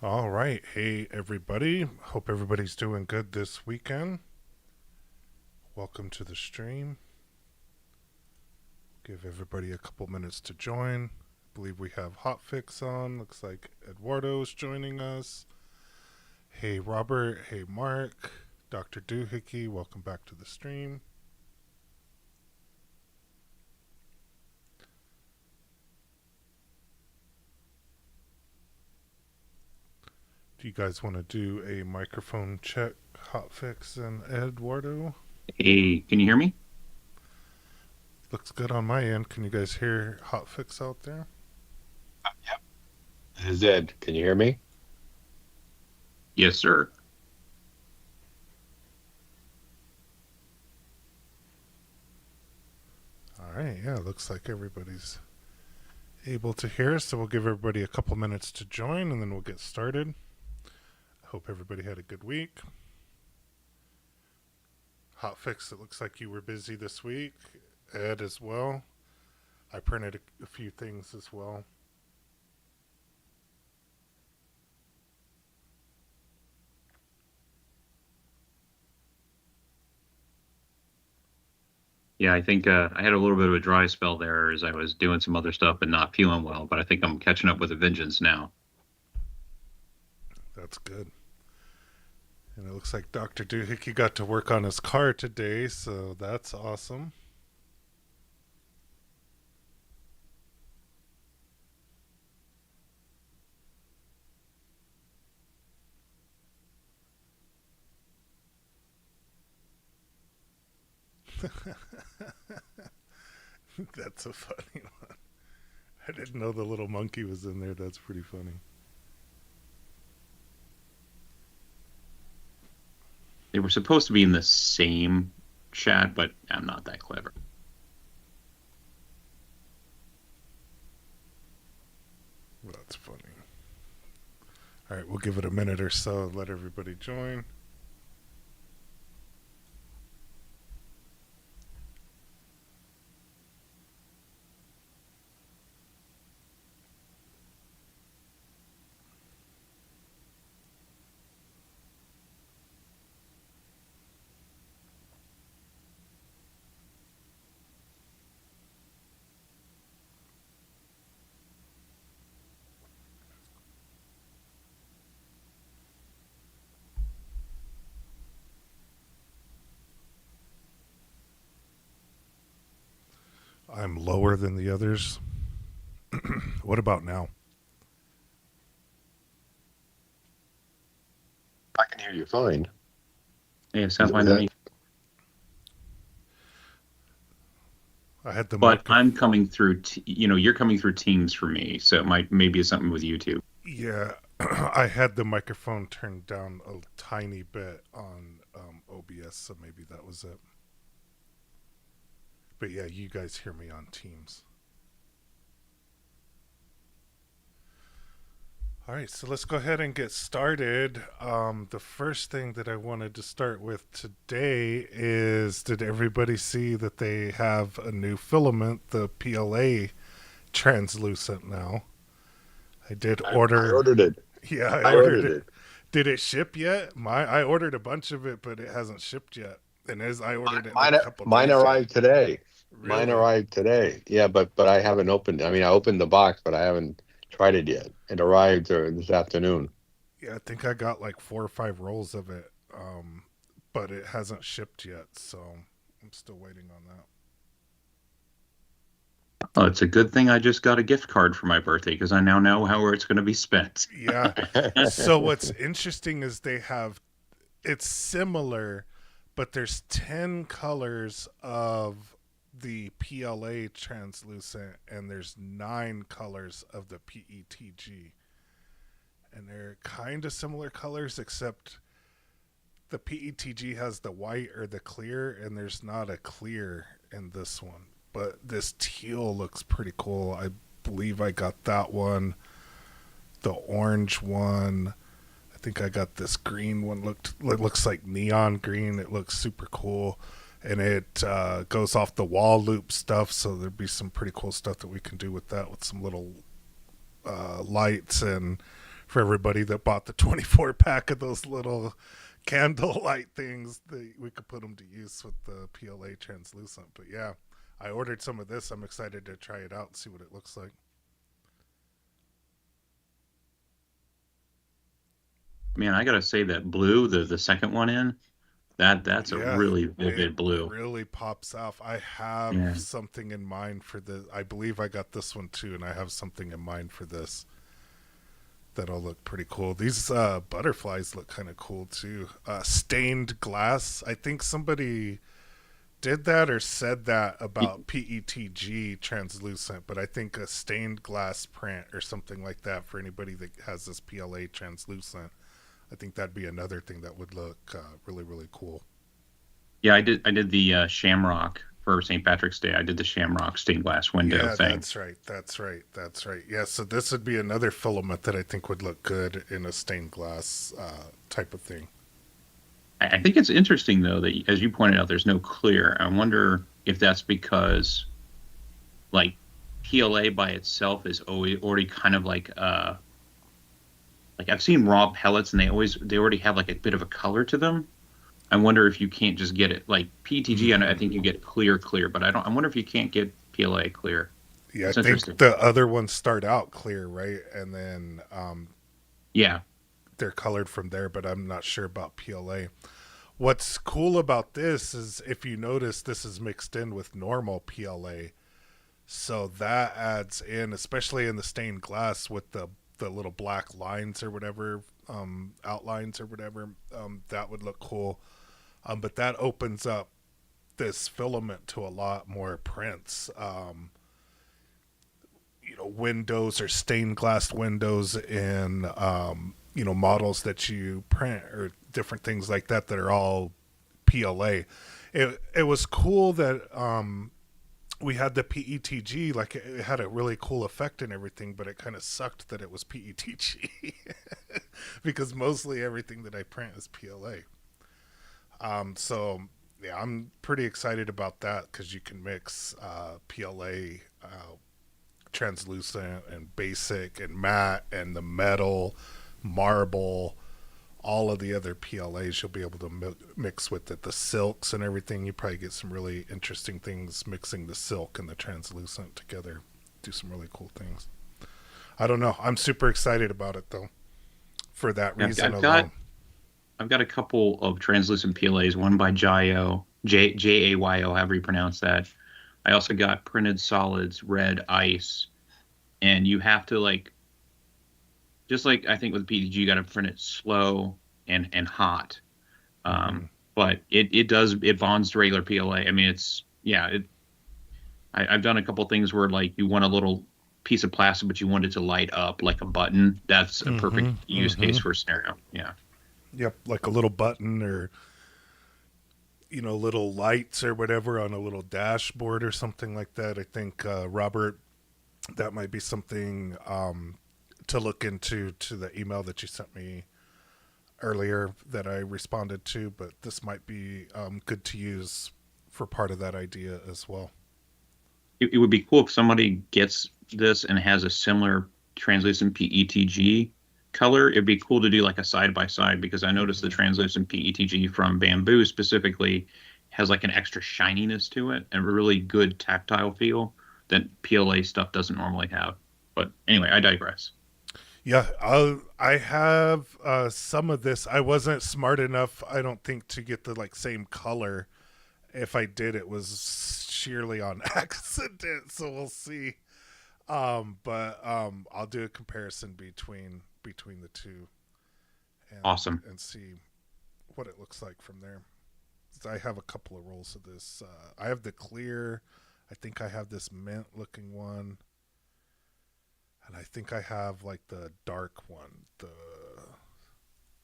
All right. Hey, everybody. Hope everybody's doing good this weekend. Welcome to the stream. Give everybody a couple minutes to join. I believe we have Hotfix on. Looks like Eduardo's joining us. Hey, Robert. Hey, Mark. Dr. Doohickey, welcome back to the stream. Do you guys want to do a microphone check, Hotfix and Eduardo? Hey, can you hear me? Looks good on my end. Can you guys hear Hotfix out there? Yep. This is Ed. Can you hear me? Yes, sir. All right, yeah, looks like everybody's able to hear us, so we'll give everybody a couple minutes to join and then we'll get started. I hope everybody had a good week. Hotfix, it looks like you were busy this week. Ed as well. I printed a few things as well. Yeah, I think I had a little bit of a dry spell there as I was doing some other stuff and not feeling well, but I think I'm catching up with a vengeance now. That's good. And it looks like Dr. Doohickey got to work on his car today, so that's awesome. That's a funny one. I didn't know the little monkey was in there. That's pretty funny. They were supposed to be in the same chat, but I'm not that clever. That's funny. All right, we'll give it a minute or so. Let everybody join. I'm lower than the others. What about now? I can hear you fine. Yeah, sounds Is fine to that me. I had the But I'm microphone. coming through, you're coming through Teams for me, so it might maybe it's something with YouTube. Yeah, I had the microphone turned down a tiny bit on OBS, so maybe that was it. But yeah, you guys hear me on Teams. All right, so let's go ahead and get started. The first thing that I wanted to start with today is, did everybody see that they have a new filament, the PLA Translucent now? I did I order. ordered it. Yeah, I I ordered ordered it. it. Did it ship yet? I ordered a bunch of it, but it hasn't shipped yet. And as I ordered it like Mine a couple mine days yet. arrived today. Mine Really? arrived today. Yeah, but I haven't opened. I mean, I opened the box, but I haven't tried it yet. It arrived this afternoon. Yeah, I think I got like 4 or 5 rolls of it, but it hasn't shipped yet, so I'm still waiting on that. Oh, it's a good thing I just got a gift card for my birthday because I now know how it's going to be spent. Yeah. So what's interesting is they have it's similar, but there's 10 colors of the PLA translucent and there's 9 colors of the PETG. And they're kind of similar colors except the PETG has the white or the clear and there's not a clear in this one. But this teal looks pretty cool. I believe I got that one. The orange one. I think I got this green one. It looks like neon green. It looks super cool, and it goes off the wall loop stuff. So there'd be some pretty cool stuff that we can do with that, with some little lights and for everybody that bought the 24 pack of those little candle light things. We could put them to use with the PLA Translucent. But yeah, I ordered some of this. I'm excited to try it out and see what it looks like. Man, I gotta say that blue, the second one in, that's a really vivid blue. It really pops off. I have Yeah. something in mind for the. I believe I got this one too, and I have something in mind for this that'll look pretty cool. These butterflies look kind of cool too. Stained glass. I think somebody did that or said that about PETG translucent, but I think a stained glass print or something like that for anybody that has this PLA translucent. I think that'd be another thing that would look really, really cool. Yeah, I did the shamrock for St. Patrick's Day. I did the shamrock stained glass window thing. That's right. Yeah, so this would be another filament that I think would look good in a stained glass type of thing. I think it's interesting though that, as you pointed out, there's no clear. I wonder if that's because, like, PLA by itself is already kind of like I've seen raw pellets and they already have like a bit of a color to them. I wonder if you can't just get it like PETG. I think you get clear, but I wonder if you can't get PLA clear. Yeah, I think the other ones start out clear, right, and then yeah, they're colored from there. But I'm not sure about PLA. What's cool about this is, if you notice, this is mixed in with normal PLA, so that adds in, especially in the stained glass with the little black lines or whatever, outlines or whatever, that would look cool. But that opens up this filament to a lot more prints. Windows or stained glass windows in, models that you print or different things like that are all PLA. It was cool that we had the PETG, like it had a really cool effect and everything, but it kind of sucked that it was PETG because mostly everything that I print is PLA. So yeah, I'm pretty excited about that because you can mix PLA translucent and basic and matte and the metal, marble, all of the other PLAs you'll be able to mix with it. The silks and everything, you probably get some really interesting things mixing the silk and the translucent together. Do some really cool things. I don't know. I'm super excited about it though, for that reason alone. I've got a couple of translucent PLAs, one by Jayo, Jayo, however you pronounce that. I also got printed solids, red ice, and you have to just like I think with PETG, you got to print it slow and hot. But it bonds to regular PLA. I mean, I've done a couple things where like you want a little piece of plastic, but you want it to light up like a button. That's a perfect use case for a scenario. Yeah. Yep, like a little button or little lights or whatever on a little dashboard or something like that. I think Robert, that might be something to look into to the email that you sent me earlier that I responded to, but this might be good to use for part of that idea as well. It would be cool if somebody gets this and has a similar translucent PETG color. It'd be cool to do like a side by side, because I noticed the translucent PETG from Bamboo specifically has like an extra shininess to it and a really good tactile feel that PLA stuff doesn't normally have. But anyway, I digress. Yeah, I have some of this. I wasn't smart enough, I don't think, to get the same color. If I did, it was sheerly on accident. So we'll see. But I'll do a comparison between the two. Awesome. And see what it looks like from there. I have a couple of rolls of this. I have the clear. I think I have this mint looking one. And I think I have the dark one,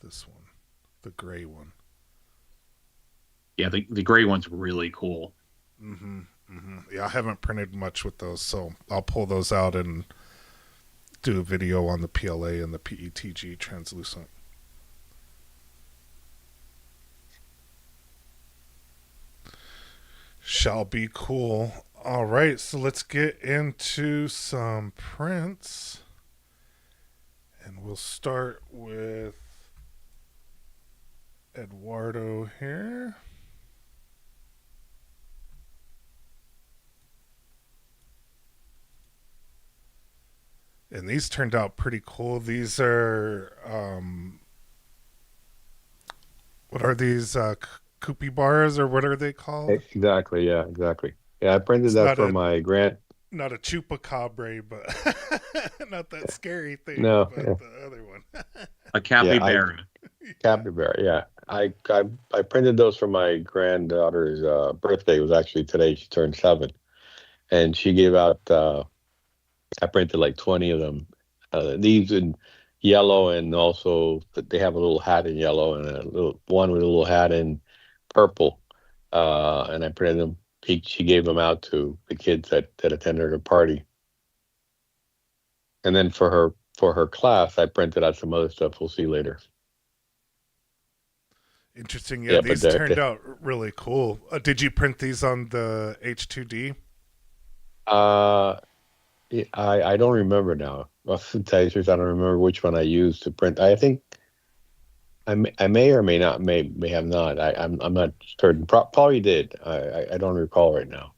this one, the gray one. Yeah, the gray one's really cool. Yeah, I haven't printed much with those, so I'll pull those out and do a video on the PLA and the PETG translucent. Shall be cool. All right, so let's get into some prints. And we'll start with Eduardo here. And these turned out pretty cool. These are, what are these? Koopy bars, or what are they called? Exactly. Yeah, exactly. Yeah, I printed It's that not for a my grand. not a chupacabra, but not that scary thing, No, but yeah, the other one. A yeah, I capybara. Yeah. capybara. Yeah, I printed those for my granddaughter's birthday. It was actually today. She turned 7, and she gave out. I printed like 20 of them. These in yellow, and also they have a little hat in yellow and a little one with a little hat in purple. And I printed them. She gave them out to the kids that attended her party. And then for her class, I printed out some other stuff. We'll see later. Interesting. Yeah, Yeah, but these turned out really cool. Did you print these on the H2D? uh, I don't remember now. Well, to tell you the truth, I don't remember which one I used to print. I think I may or may not may have not. I'm not certain. Probably did. I don't recall right now.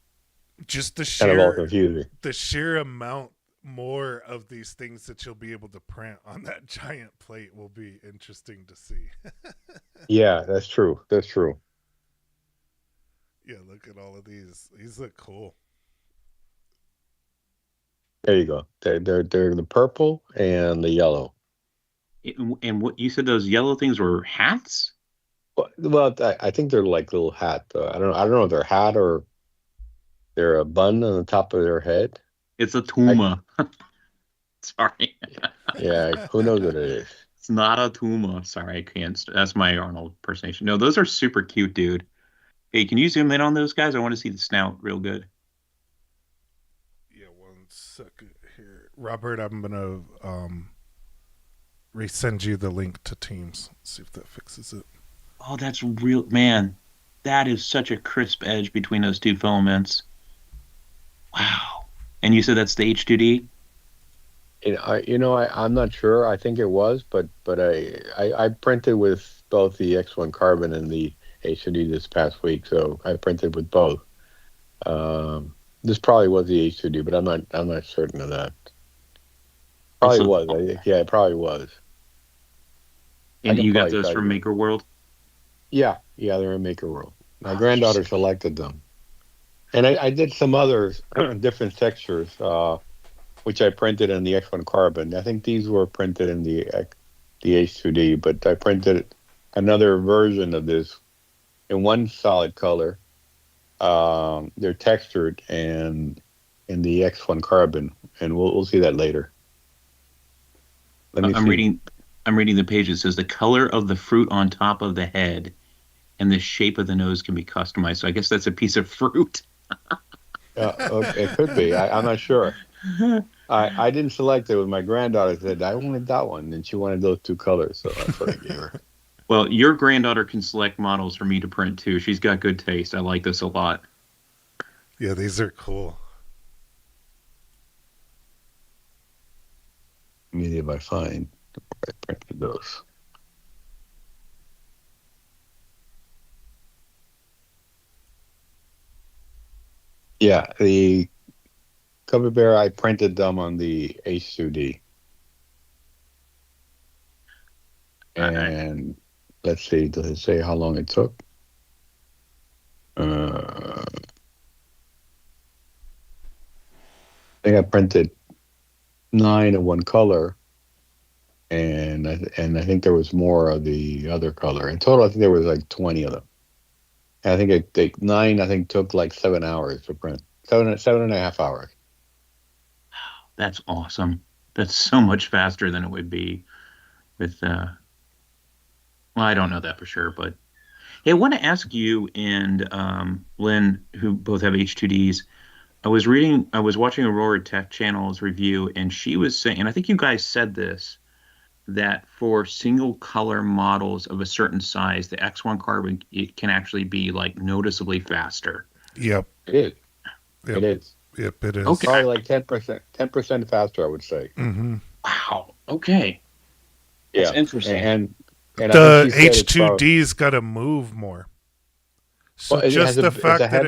Just Kind of all confusing. the sheer amount more of these things that you'll be able to print on that giant plate will be interesting to see. Yeah, that's true. That's true. Yeah, look at all of these. These look cool. There you go. They're the purple and the yellow. And what you said, those yellow things were hats? Well, I think they're like little hat. I don't know if they're hat or they're a bun on the top of their head. It's a I, tuma. Sorry. yeah, who knows what it is? It's not a tuma. Sorry, I can't. That's my Arnold impersonation. No, those are super cute, dude. Hey, can you zoom in on those guys? I want to see the snout real good. Yeah, one second here. Robert, I'm going to resend you the link to Teams. See if that fixes it. Oh, that's real, man. That is such a crisp edge between those two filaments. Wow. And you said that's the H2D? I'm not sure. I think it was, but I printed with both the X1 carbon and the H2D this past week, so I printed with both. This probably was the H2D, but I'm not certain of that. Probably So, was. Yeah, it probably was. and you got probably those tell from you. Maker World? Yeah, they're in Maker World. My Oh, granddaughter selected them, and I did some others, different textures, which I printed in the X1 carbon. I think these were printed in the H2D, but I printed another version of this in one solid color. They're textured and in the X1 carbon, and we'll see that later. Let me I'm see. reading the page. It says the color of the fruit on top of the head and the shape of the nose can be customized. So I guess that's a piece of fruit. Okay, it could be. I'm not sure. I didn't select it. With my granddaughter said I wanted that one, and she wanted those two colors, so that's what I gave her. Well, your granddaughter can select models for me to print too. She's got good taste. I like this a lot. Yeah, these are cool. Let me see if I find where I printed those. Yeah, the Cover Bear, I printed them on the H2D. And let's see, does it say how long it took? I think I printed 9 of one color, and I think there was more of the other color. In total, I think there was like 20 of them. And I think 9. I think took like 7 hours to print. 7.5 hours. That's awesome. That's so much faster than it would be with. Well, I don't know that for sure, but hey, I want to ask you and Lynn, who both have H2Ds. I was watching Aurora Tech Channel's review, and she was saying, and I think you guys said this, that for single color models of a certain size, the X1 carbon it can actually be like noticeably faster. Yep. It is. Yep. It is. Yep, it is. Okay. Probably like 10% faster, I would say. Mm-hmm. Wow. Okay. It's Yeah, interesting. and I The think she said it's probably H2D's got to move more. So well. It has just the it's a fact that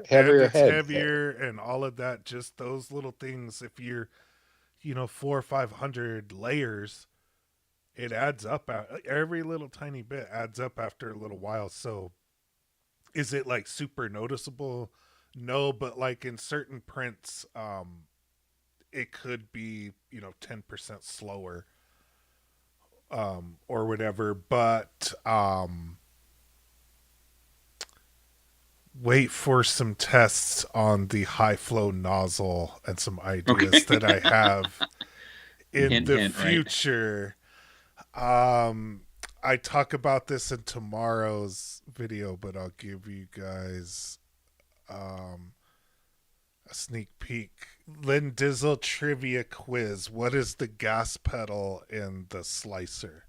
heavier it's head. heavier and all of that, just those little things. If you're, 400 or 500 layers, it adds up. Every little tiny bit adds up after a little while. So is it like super noticeable? No, but like in certain prints, it could be 10% slower, or whatever. But wait for some tests on the high flow nozzle and some Okay. ideas that I have in Hint, the hint, right? future. Um, I talk about this in tomorrow's video, but I'll give you guys um, a sneak peek. Lendizzle trivia quiz. What is the gas pedal in the slicer?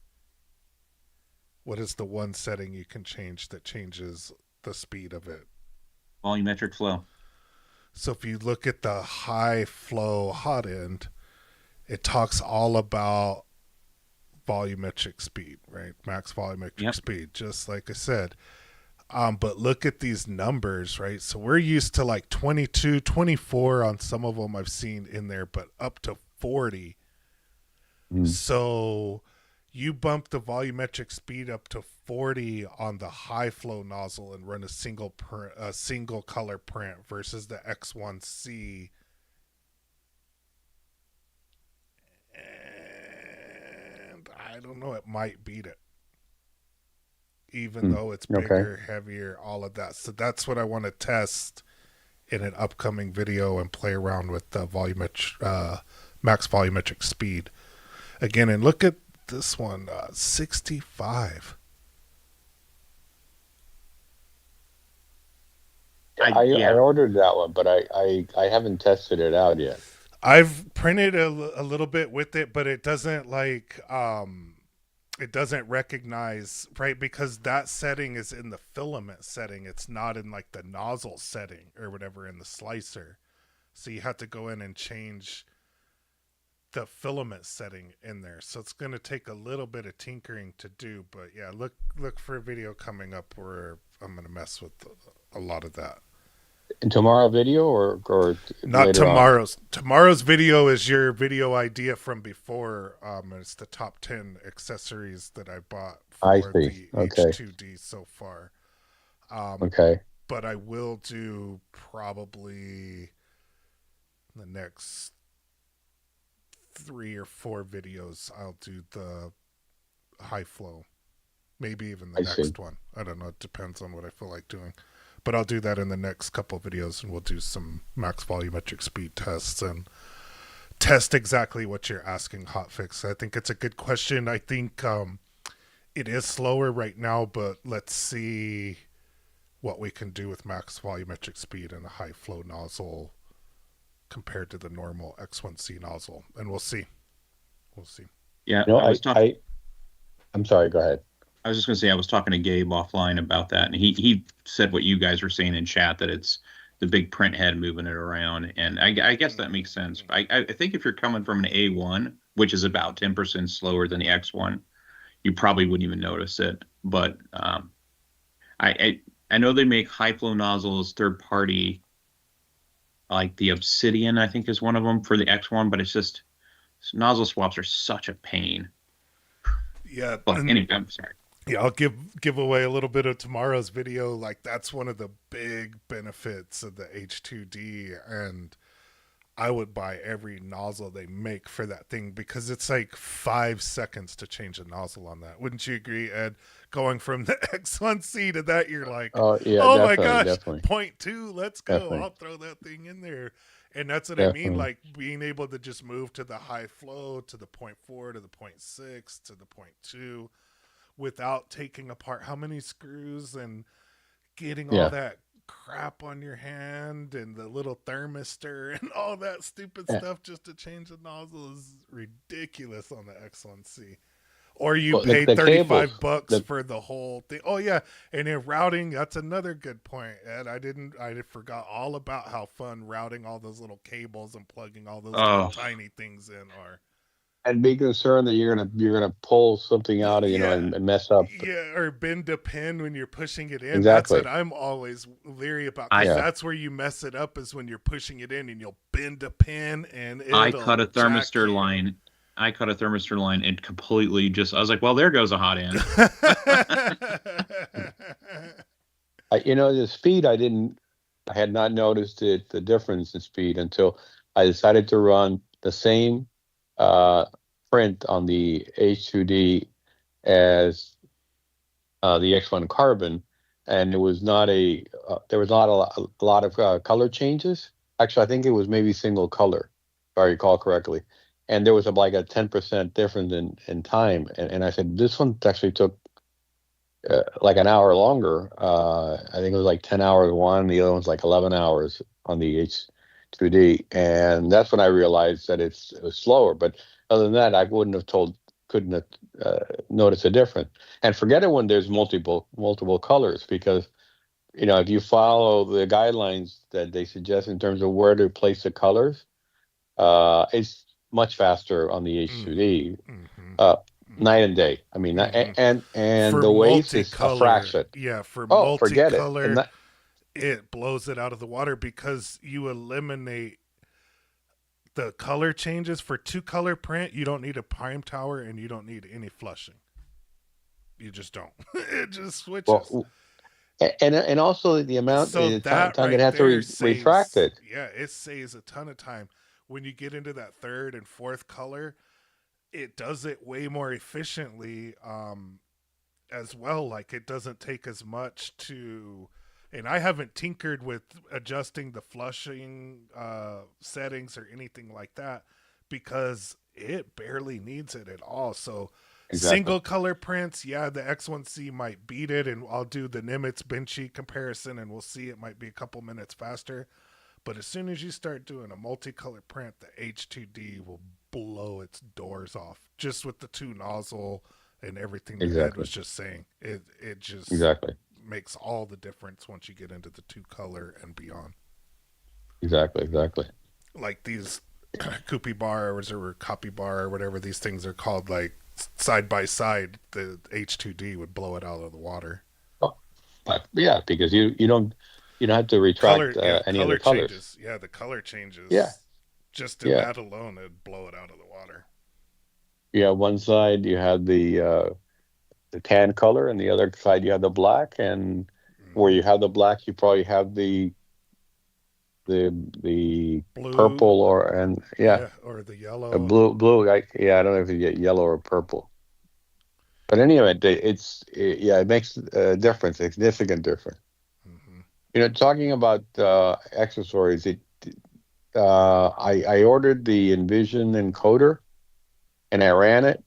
What is the one setting you can change that changes the speed of it? Volumetric flow. So if you look at the high flow hot end, it talks all about volumetric speed, right? Max volumetric Yep. speed, just like I said. But look at these numbers, right? So we're used to like 22, 24 on some of them I've seen in there, but up to 40. So you bump the volumetric speed up to 40 on the high flow nozzle and run a single color print versus the X1C. And I don't know, it might beat it. Even though it's bigger, heavier, all of that. So that's what I want to test in an upcoming video and play around with the max volumetric speed. Again, and look at this one, 65. I ordered that one, but I haven't tested it out yet. I've printed a little bit with it, but it doesn't it doesn't recognize, right? Because that setting is in the filament setting. It's not in like the nozzle setting or whatever in the slicer. So you have to go in and change the filament setting in there. So it's going to take a little bit of tinkering to do, but yeah, look for a video coming up where I'm going to mess with a lot of that. In tomorrow video or not later tomorrow's on? Tomorrow's video is your video idea from before. It's the top 10 accessories that I bought for the H2D so far. Okay. But I will do probably the next 3 or 4 videos. I'll do the high flow, maybe even the next one. I don't know. It depends on what I feel like doing. But I'll do that in the next couple of videos, and we'll do some max volumetric speed tests and test exactly what you're asking, Hotfix. I think it's a good question. I think it is slower right now, but let's see what we can do with max volumetric speed and a high flow nozzle compared to the normal X1C nozzle, and we'll see. We'll see. Yeah, I'm sorry. Go ahead. I was just going to say, I was talking to Gabe offline about that, and he said what you guys were saying in chat, that it's the big print head moving it around, and I guess that makes sense. I think if you're coming from an A1, which is about 10% slower than the X1, you probably wouldn't even notice it. But I know they make high flow nozzles third party, like the Obsidian, I think is one of them for the X1, but it's just nozzle swaps are such a pain. Yeah. But anyway, I'm sorry. Yeah, I'll give away a little bit of tomorrow's video. Like, that's one of the big benefits of the H2D, and I would buy every nozzle they make for that thing because it's like 5 seconds to change a nozzle on that. Wouldn't you agree, Ed? Going from the X1C to that, you're like, oh my gosh, definitely. 0.2, let's go. Definitely. I'll throw that thing in there. And that's what I mean, like being able to just move to the high flow, to the 0.4, to the 0.6, to the 0.2. Without taking apart how many screws and getting all that crap on your hand and the little thermistor and all that stupid stuff just to change the nozzle is ridiculous on the X1C. Or you pay $35 for the whole thing. Oh yeah, and in routing, that's another good point. And I forgot all about how fun routing all those little cables and plugging all those little tiny things in are. and be concerned that you're gonna pull something out, Yeah. and mess up. Yeah, or bend a pin when you're pushing it in. That's what Exactly. I'm always leery about, because I Yeah. that's where you mess it up, is when you're pushing it in and you'll bend a pin and I it'll cut a jack thermistor you. line. I cut a thermistor line and completely just. I was like, well, there goes a hot end. The speed I had not noticed the difference in speed until I decided to run the same uh, print on the H2D as the X1 Carbon, and it was not there was not a lot of color changes. Actually, I think it was maybe single color, if I recall correctly. And there was like a 10% difference in time. And I said, this one actually took like an hour longer. I think it was like 10 hours one, the other one's like 11 hours on the H2D. And that's when I realized that it was slower. But other than that, I couldn't have noticed a difference. And forget it when there's multiple colors, because if you follow the guidelines that they suggest in terms of where to place the colors, it's much faster on the Mhm, H2D. mhm, Uh, Night mhm, and day. I mean, mhm. and For the waste is a multicolor, fraction. yeah, for Oh, forget it. And multicolor, that it blows it out of the water, because you eliminate the color changes. For two color print, you don't need a prime tower and you don't need any flushing. You just don't. It just switches. well, and also the amount, So the that time they right have to there retract saves, it. yeah, it saves a ton of time. When you get into that third and fourth color, it does it way more efficiently, as well. Like, it doesn't take as much to, and I haven't tinkered with adjusting the flushing settings or anything like that, because it barely needs it at all. So Exactly. single color prints, yeah, the X1C might beat it, and I'll do the Nimitz Benchy comparison and we'll see, it might be a couple minutes faster. But as soon as you start doing a multicolor print, the H2D will blow its doors off, just with the two nozzle and everything that Ed Exactly. was just saying. It just Exactly. makes all the difference once you get into the two color and beyond. Exactly. Exactly. Like these Koopy bars or copy bar or whatever these things are called, like side by side, the H2D would blow it out of the water. Oh, but yeah, because you don't have to retract Color, yeah, any of the color colors. changes. Yeah, the color Yeah. changes. Just in Yeah. that alone, it'd blow it out of the water. Yeah. One side you have the tan color, and the other side you have the black. And where Hmm. you have the black, you probably have the Blue, purple, and yeah, yeah, or the a yellow. blue. Yeah, I don't know if you get yellow or purple. But anyway, yeah, it makes a difference, a significant difference. Hmm. Talking about accessories, I ordered the Envision encoder, and I ran it,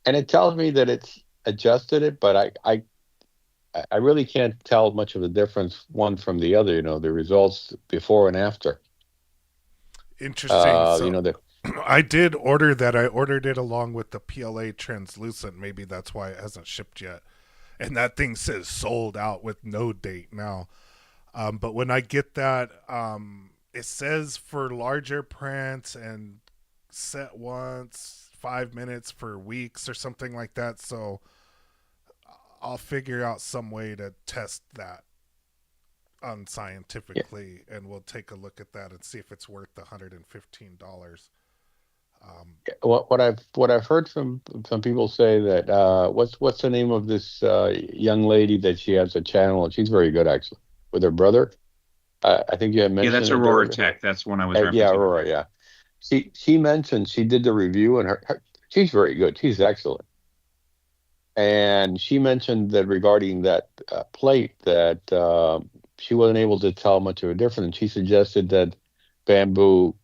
and it tells me that it's adjusted it, but I really can't tell much of the difference one from the other. The results before and after. Interesting. So The I did order that. I ordered it along with the PLA Translucent. Maybe that's why it hasn't shipped yet. And that thing says sold out with no date now. But when I get that, it says for larger prints and set once, 5 minutes for weeks or something like that. So I'll figure out some way to test that yeah, unscientifically, and we'll take a look at that and see if it's worth the $115. Um, what I've heard from some people say that what's the name of this young lady that she has a channel, and she's very good actually with her brother. I think you had Yeah, that's mentioned it Aurora earlier. Tech. That's one I was Yeah, referencing Aurora. earlier. Yeah, she mentioned she did the review, and she's very good. She's excellent. And she mentioned that regarding that plate, that she wasn't able to tell much of a difference. She suggested that Bamboo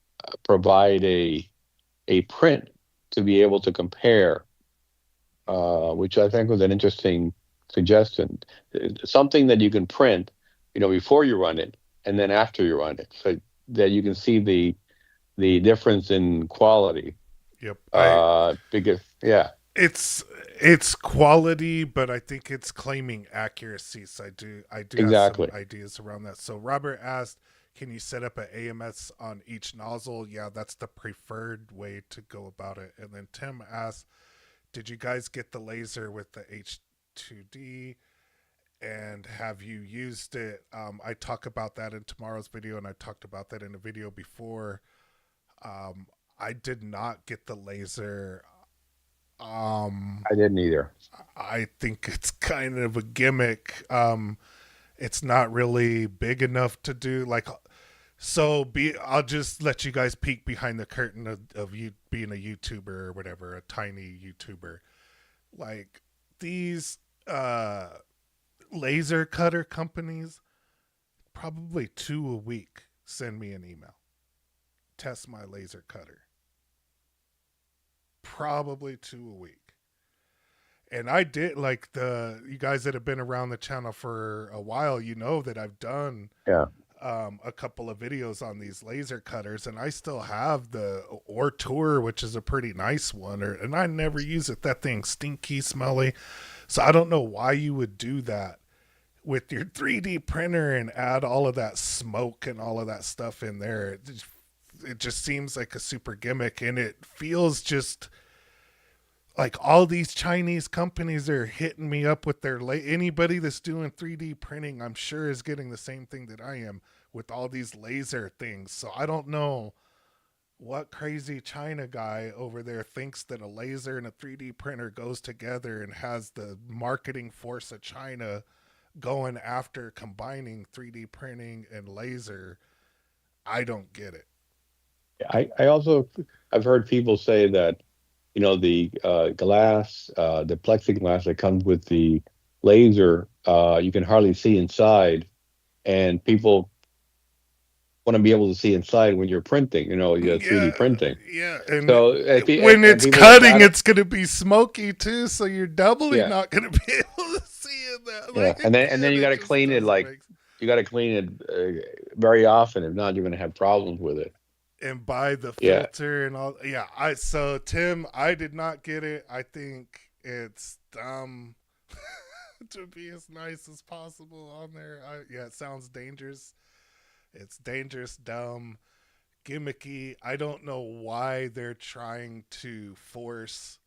provide a print to be able to compare, which I think was an interesting suggestion. Something that you can print, before you run it, and then after you run it, so that you can see the difference in quality. yep, I Because yeah, it's it's quality, but I think it's claiming accuracy. So I do have some exactly. ideas around that. So Robert asked, can you set up an AMS on each nozzle? Yeah, that's the preferred way to go about it. And then Tim asked, did you guys get the laser with the H2D? And have you used it? I talk about that in tomorrow's video, and I talked about that in a video before. I did not get the laser. I didn't either. I think it's kind of a gimmick. It's not really big enough to do like. I'll just let you guys peek behind the curtain of you being a YouTuber or whatever, a tiny YouTuber. Like these laser cutter companies, probably 2 a week send me an email. Test my laser cutter. Probably 2 a week. And I did, like, you guys that have been around the channel for a while, you know that I've done a couple of videos on these laser cutters, and I still have the Or Tour, which is a pretty nice one, and I never use it. That thing's stinky, smelly. So I don't know why you would do that with your 3D printer and add all of that smoke and all of that stuff in there. It just seems like a super gimmick, and it feels just like all these Chinese companies are hitting me up with their anybody that's doing 3D printing, I'm sure is getting the same thing that I am with all these laser things. So I don't know what crazy China guy over there thinks that a laser and a 3D printer goes together and has the marketing force of China going after combining 3D printing and laser. I don't get it. I've heard people say that, the glass, the plexiglass that comes with the laser, you can hardly see inside, and people want to be able to see inside when you're printing, you're 3D printing. Yeah, and so when it's cutting, it's going to be smoky too, so you're doubly not going to be able to see in that. Like, and then you got to clean it, you got to clean it very often. If not, you're going to have problems with it. And buy the filter and all. Yeah, so Tim, I did not get it. I think it's dumb to be as nice as possible on there. It sounds dangerous. It's dangerous, dumb, gimmicky. I don't know why they're trying to force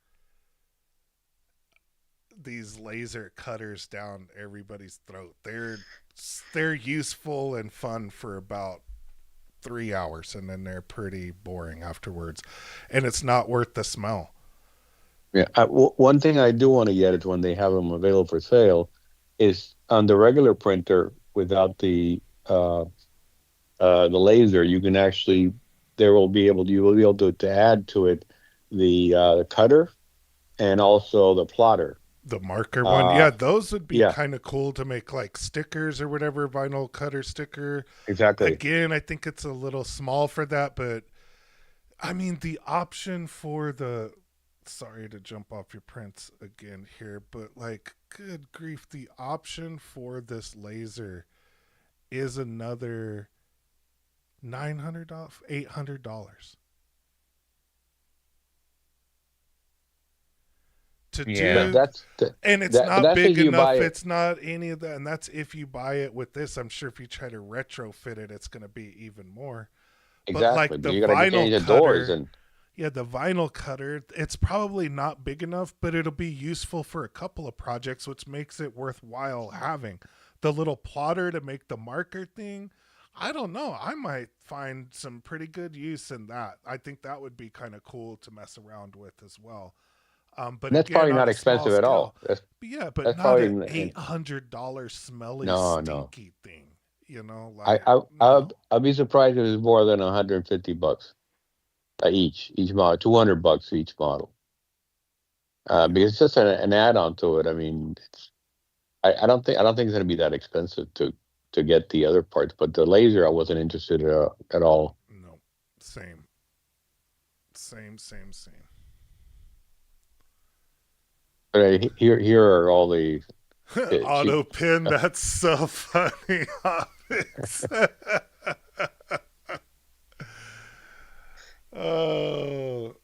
these laser cutters down everybody's throat. They're useful and fun for about 3 hours, and then they're pretty boring afterwards, and it's not worth the smell. Yeah, one thing I do want to get is when they have them available for sale, is on the regular printer without the laser. You can actually you will be able to add to it the cutter and also the plotter. The marker one, those would be kind of cool to make like stickers or whatever, vinyl cutter sticker. Exactly. Again, I think it's a little small for that, but I mean the option for sorry to jump off your prints again here, but like, good grief, the option for this laser is another $900, $800. To do, and it's not big enough. It's not any of that, and that's if you buy it with this. I'm sure if you try to retrofit it, it's going to be even more. Exactly. But like the vinyl cutter, the vinyl cutter, it's probably not big enough, but it'll be useful for a couple of projects, which makes it worthwhile having. The little plotter to make the marker thing, I don't know. I might find some pretty good use in that. I think that would be kind of cool to mess around with as well. But that's again, probably not expensive at all. But not an $800 smelly, stinky thing. Like, I'll be surprised if it's more than $150 each model, $200 each model. Because it's just an add-on to it. I mean, I don't think it's going to be that expensive to get the other parts. But the laser, I wasn't interested at all. No, same. Here are all the auto pin. That's so funny. Oh,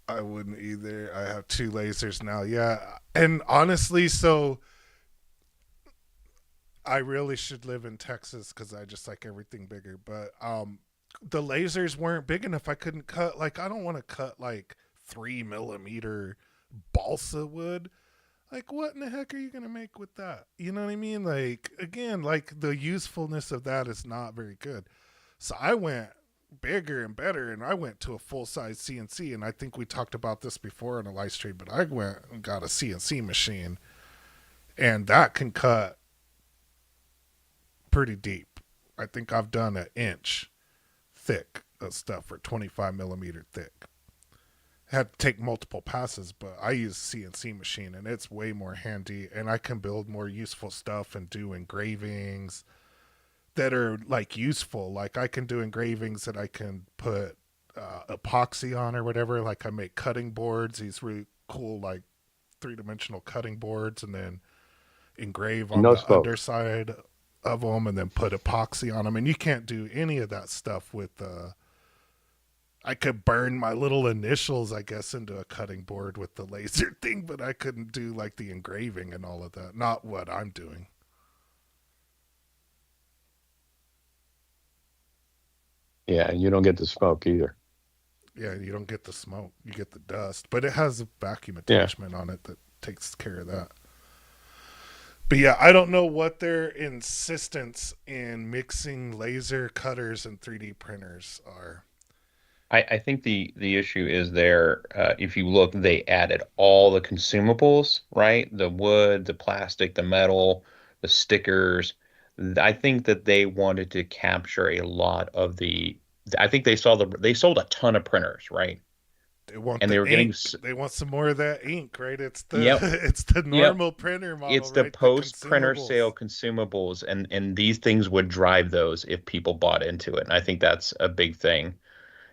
I wouldn't either. I have 2 lasers now. Yeah, and honestly, so I really should live in Texas because I just like everything bigger. But the lasers weren't big enough. I couldn't cut like I don't want to cut like 3 millimeter balsa wood. Like what in the heck are you gonna make with that? You know what I mean? Like again, like the usefulness of that is not very good. So I went bigger and better, and I went to a full size CNC. And I think we talked about this before in a live stream, but I went and got a CNC machine, and that can cut pretty deep. I think I've done an inch thick of stuff for 25 millimeter thick. Had to take multiple passes, but I use CNC machine and it's way more handy, and I can build more useful stuff and do engravings that are like useful. Like I can do engravings that I can put epoxy on or whatever. Like I make cutting boards, these really cool like 3-dimensional cutting boards, and then engrave on No the smoke. underside of them and then put epoxy on them. And you can't do any of that stuff with I could burn my little initials, I guess, into a cutting board with the laser thing, but I couldn't do like the engraving and all of that. Not what I'm doing. Yeah, and you don't get the smoke either. Yeah, you don't get the smoke, you get the dust, but it has a vacuum Yeah. attachment on it that takes care of that. But yeah, I don't know what their insistence in mixing laser cutters and 3D printers are. I think the issue is there. If you look, they added all the consumables, right? The wood, the plastic, the metal, the stickers. I think that they wanted to capture a lot of the. I think they sold a ton of printers, right? They want And they the were getting. ink. They want some more of that ink, right? It's the Yep, it's the yep. normal printer model, It's the right? The post printer sale consumables. consumables, and these things would drive those if people bought into it. And I think that's a big thing.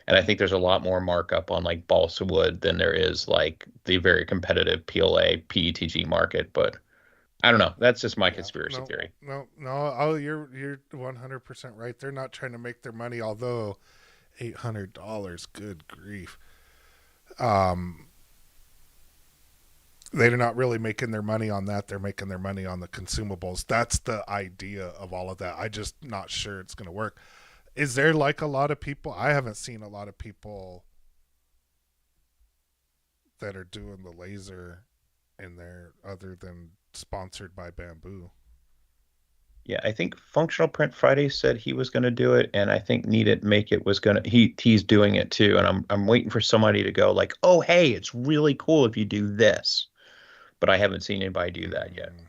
And I think there's a lot more markup on like balsa wood than there is like the very competitive PLA PETG market. But I don't know. That's just my Yeah, conspiracy no, theory. no. Oh, you're 100% right. They're not trying to make their money. Although $800, good grief. Um, they're not really making their money on that. They're making their money on the consumables. That's the idea of all of that. I just not sure it's going to work. Is there like a lot of people? I haven't seen a lot of people that are doing the laser in there other than sponsored by Bamboo. Yeah, I think Functional Print Friday said he was going to do it, and I think Need It Make It was going to he's doing it too. And I'm waiting for somebody to go like, oh hey, it's really cool if you do this. But I haven't seen anybody do that yet. Mm,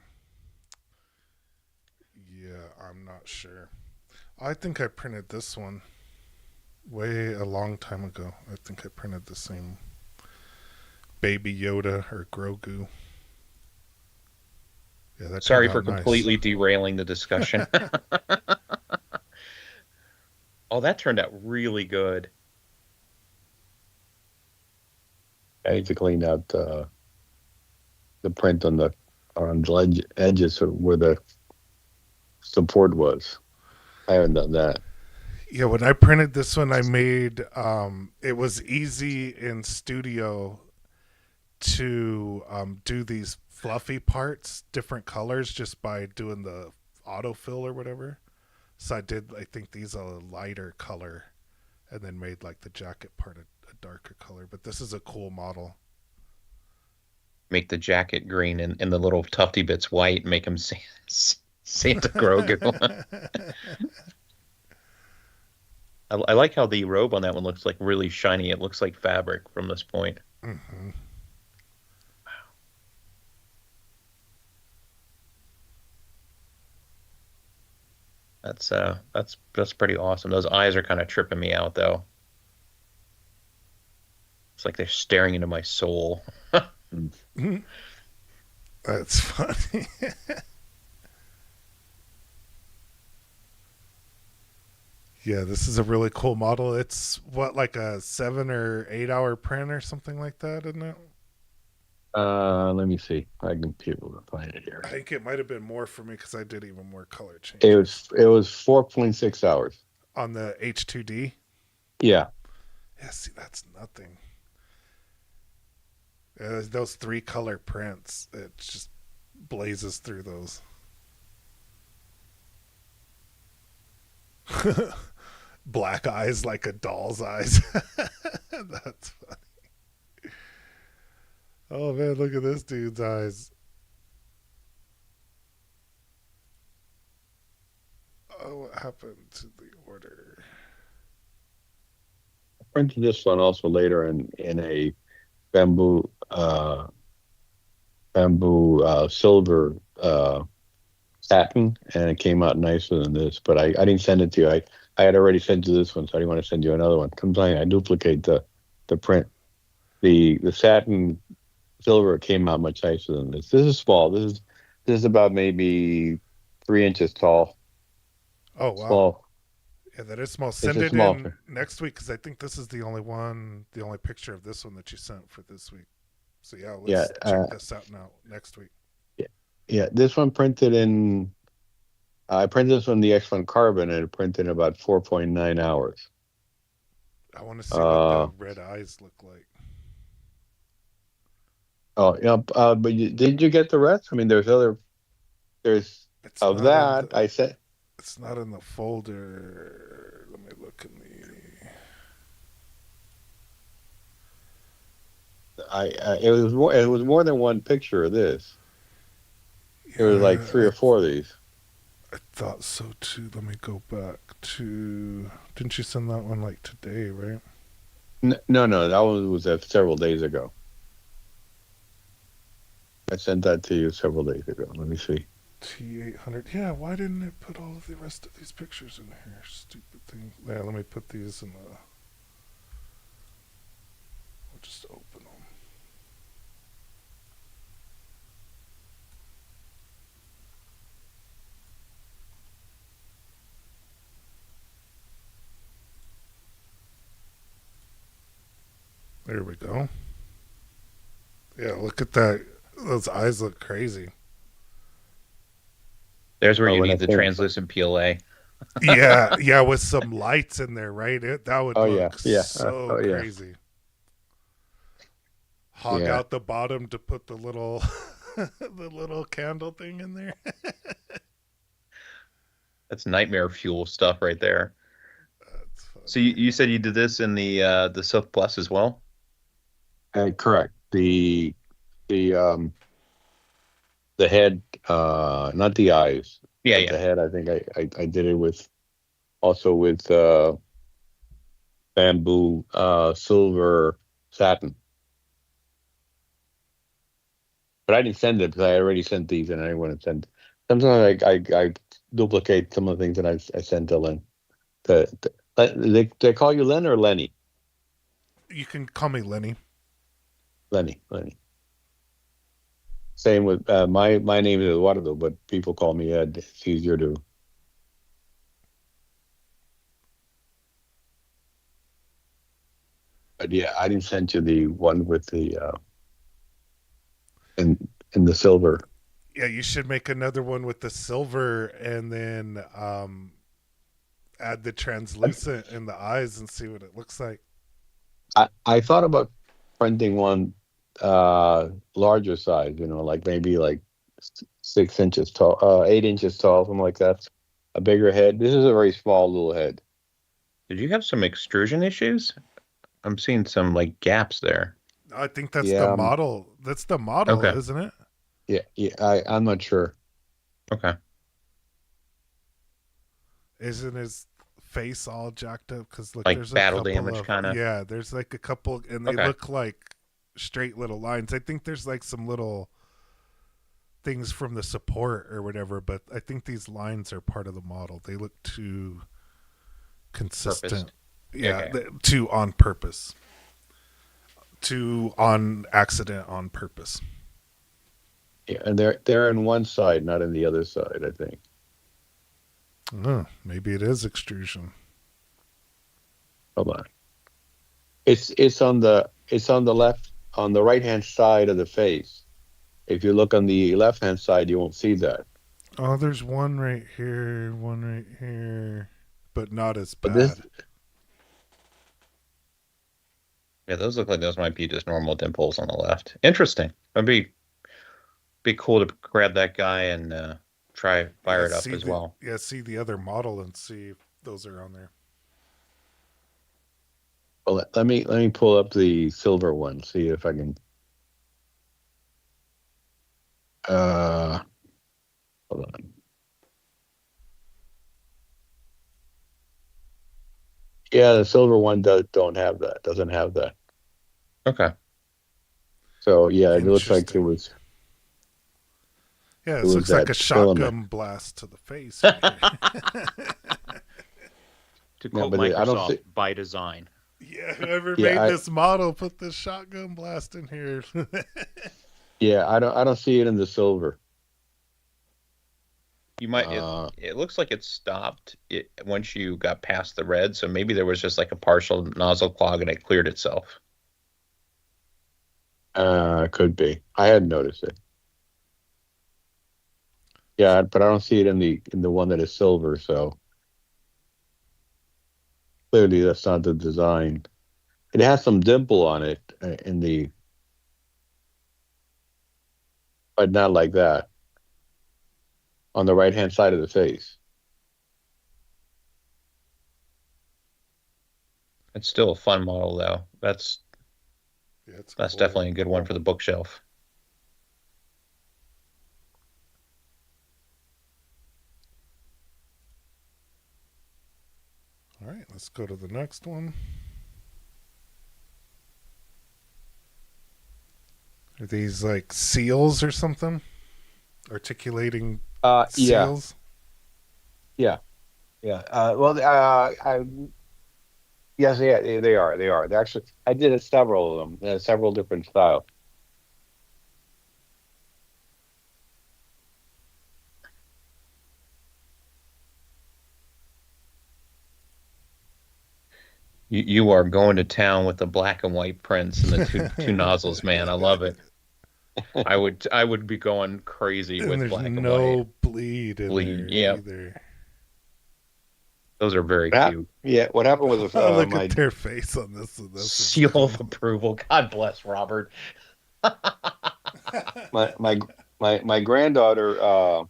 yeah, I'm not sure. I think I printed this one way a long time ago. I think I printed the same Baby Yoda or Grogu. Yeah, that turned Sorry out for nice. completely derailing the discussion. Oh, that turned out really good. I need to clean out the print on the edges where the support was. I haven't done that. Yeah, when I printed this one, I made it was easy in Studio to do these fluffy parts, different colors, just by doing the autofill or whatever. So I did, I think these a lighter color, and then made like the jacket part a darker color. But this is a cool model. Make the jacket green and the little tufty bits white. Make him Santa Grogu. I like how the robe on that one looks like really shiny. It looks like fabric from this point. Hmm. That's pretty awesome. Those eyes are kind of tripping me out though. It's like they're staring into my soul. That's funny. Yeah, this is a really cool model. It's what, like a 7 or 8 hour print or something like that, isn't it? Let me see. I can be able to find it here. I think it might have been more for me because I did even more color It changes was 4.6 hours. on the H2D. Yeah. Yeah, see, that's nothing. Those 3 color prints, it just blazes through those. Black eyes like a doll's eyes. That's funny. Oh man, look at this dude's eyes. Oh, what happened to the order? I printed this one also later in a bamboo silver satin, and it came out nicer than this. But I didn't send it to you. I had already sent you this one, so I didn't want to send you another one. Comes on, I duplicate the print. The satin silver came out much nicer than this. This is small. This is about maybe 3 inches tall. Oh wow. Small. Yeah, that is small. It's Send a it small in next week because I think this is the only picture of this one that you sent for this week. So yeah, let's check this out now next week. Yeah. This one printed in. I printed this on the X1 Carbon, and it printed in about 4.9 hours. I want to see what the red eyes look like. Oh yeah, but did you get the rest? I mean, there's It's of not that. I said it's not in the folder. Let me look in the. It was more than one picture of this. It was like 3 or 4 of these. I thought so too. Let me go back to. Didn't you send that one like today, right? No, that one was several days ago. I sent that to you several days ago. Let me see. T800. Yeah, why didn't it put all of the rest of these pictures in here? Stupid thing. Yeah, let me put these in the. We'll just open them. There we go. Yeah, look at that. Those eyes look crazy. There's where you need the translucent PLA. yeah, with some lights in there, right? That would look so crazy. Yeah. Hog out the bottom to put the little the little candle thing in there. That's nightmare fuel stuff right there. So you said you did this in the Silk Plus as well? Correct. The head, not the eyes. Yeah. The head. I think I did it with bamboo silver satin. But I didn't send it because I already sent these, and I didn't want to send. Sometimes I duplicate some of the things that I sent to Len. They call you Len or Lenny? You can call me Lenny. Lenny. Same with my name is Eduardo, but people call me Ed. It's easier to. But yeah, I didn't send you the one with the in the silver. Yeah, you should make another one with the silver, and then add the translucent in the eyes and see what it looks like. I thought about printing one larger size, like maybe like 6 inches tall, 8 inches tall, something like that. A bigger head. This is a very small little head. Did you have some extrusion issues? I'm seeing some like gaps there. I think that's the model. That's the model, okay. Isn't it? Yeah. I'm not sure. Okay. Isn't his face all jacked up? Because look, like there's battle a couple damage kind of. Yeah, there's like a couple, and they look like straight little lines. I think there's like some little things from the support or whatever, but I think these lines are part of the model. They look too consistent. Purposed. Yeah, too on purpose. Too on accident on purpose. Yeah, and they're on one side, not on the other side, I think. Oh, maybe it is extrusion. Hold on. It's on the left, on the right hand side of the face. If you look on the left hand side, you won't see that. Oh, there's one right here, but not as bad. Yeah, those look like those might be just normal dimples on the left. Interesting. It'd be cool to grab that guy and try fire it up as well. Yeah, see the other model and see those are on there. Well, let me pull up the silver one. See if I can. Hold on. Yeah, the silver one don't have that. Doesn't have that. Okay. So yeah, it looks like Interesting. Yeah, it this was looks like that a filament. shotgun blast to the face right here. To Yeah, quote but I don't Microsoft, see. by design. Yeah, whoever Yeah, made this model put this shotgun blast in here. I don't see it in the silver. You might Uh, it looks like it stopped it once you got past the red, so maybe there was just like a partial nozzle clog and it cleared itself. could be. I hadn't noticed it. Yeah, but I don't see it in the one that is silver. So clearly, that's not the design. It has some dimple on it in the, but not like that on the right hand side of the face. It's still a fun model though. Yeah, it's That's cool. definitely a good one for the bookshelf. All right, let's go to the next one. Are these like seals or something? Articulating Yeah, seals? yeah, yeah. Well, yes, yeah, they are. They are. They actually, I did several of them. Several different styles. You are going to town with the black and white prints and the two nozzles, man. I love it. I would be going crazy And with there's black and white. no bleed in Bleed, there yeah. either. Those are very That, cute. yeah. What happened was Oh, look at my their face on this. This is Seal cool. of approval. God bless Robert. my my my granddaughter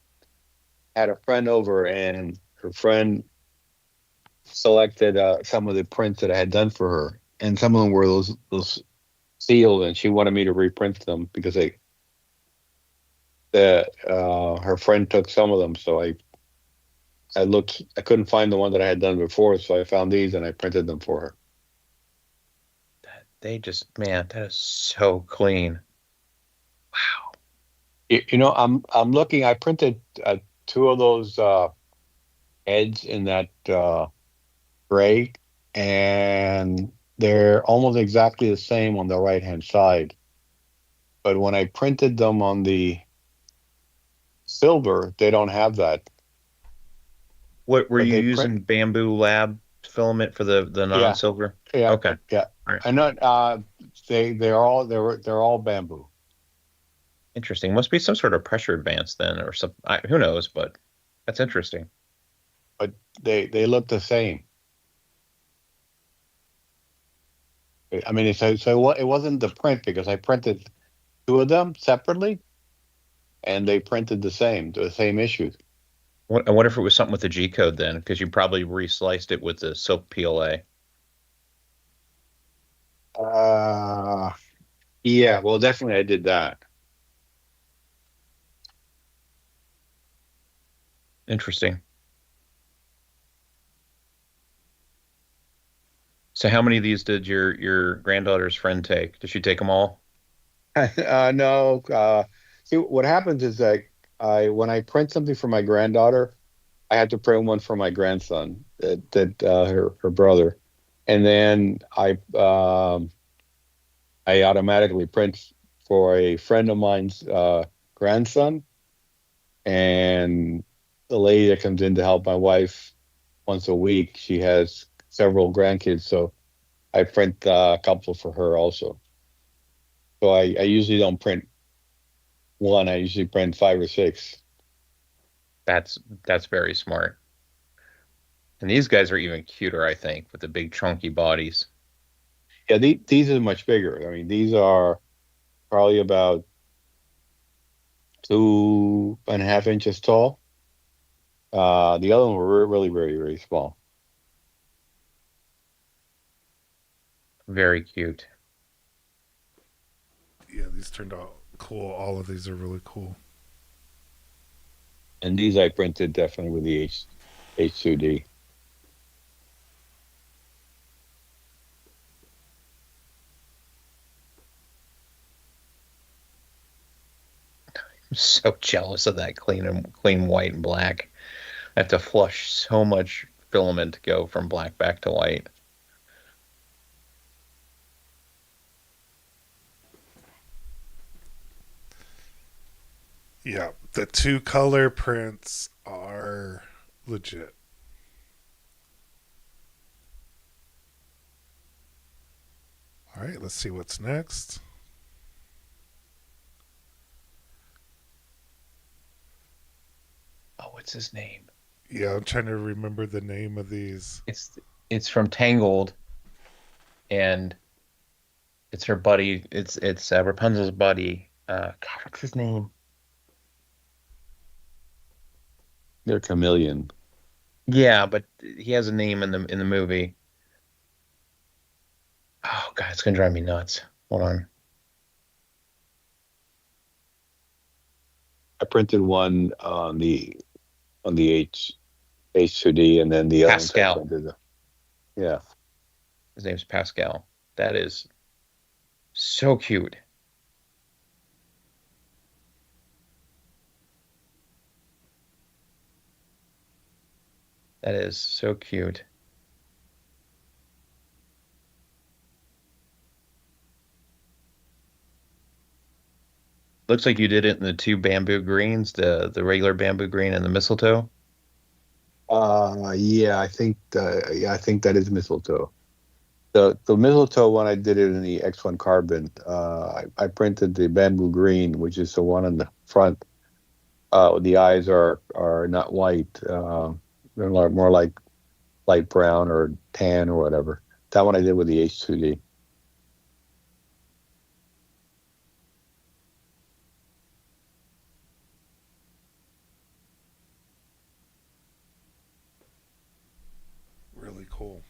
had a friend over, and her friend selected some of the prints that I had done for her, and some of them were those sealed, and she wanted me to reprint them because her friend took some of them. So I looked, I couldn't find the one that I had done before, so I found these and I printed them for her. They just, man, that is so clean. Wow. I'm looking. I printed two of those heads in that gray, and they're almost exactly the same on the right hand side. But when I printed them on the silver, they don't have that. What were But you they print, using Bamboo Lab filament for the yeah, non-silver? yeah, Okay. yeah. All right. I know. They're all bamboo. Interesting. Must be some sort of pressure advance then, or some. Who knows? But that's interesting. But they look the same. I mean, it wasn't the print because I printed two of them separately, and they printed the same issues. I wonder if it was something with the G code then, because you probably resliced it with the silk PLA. Yeah, well, definitely I did that. Interesting. So how many of these did your granddaughter's friend take? Did she take them all? No, see, what happens is that when I print something for my granddaughter, I had to print one for my grandson, her brother, and then I automatically print for a friend of mine's grandson, and the lady that comes in to help my wife once a week, she has several grandkids, so I print a couple for her also. So I usually don't print one. I usually print five or six. That's very smart. And these guys are even cuter, I think, with the big chunky bodies. Yeah, these are much bigger. I mean, these are probably about 2.5 inches tall. The other one were really, very, very small. Very cute. Yeah, these turned out cool. All of these are really cool. And these I printed definitely with the H2D. I'm so jealous of that clean white and black. I have to flush so much filament to go from black back to white. Yeah, the 2-color prints are legit. All right, let's see what's next. Oh, what's his name? Yeah, I'm trying to remember the name of these. It's from Tangled, and it's her buddy. It's Rapunzel's buddy. God, what's his name? They're chameleon. Yeah, but he has a name in the movie. Oh God, it's gonna drive me nuts. Hold on. I printed one on the H2D, and then the other ones I Pascal. printed. Yeah. His name's Pascal. That is so cute. That is so cute. Looks like you did it in the two bamboo greens, the regular bamboo green and the mistletoe. Yeah, I think that is mistletoe. The mistletoe one, I did it in the X1 carbon. I printed the bamboo green, which is the one on the front. The eyes are not white. They're more like light brown or tan or whatever. That one I did with the H2D. Really cool.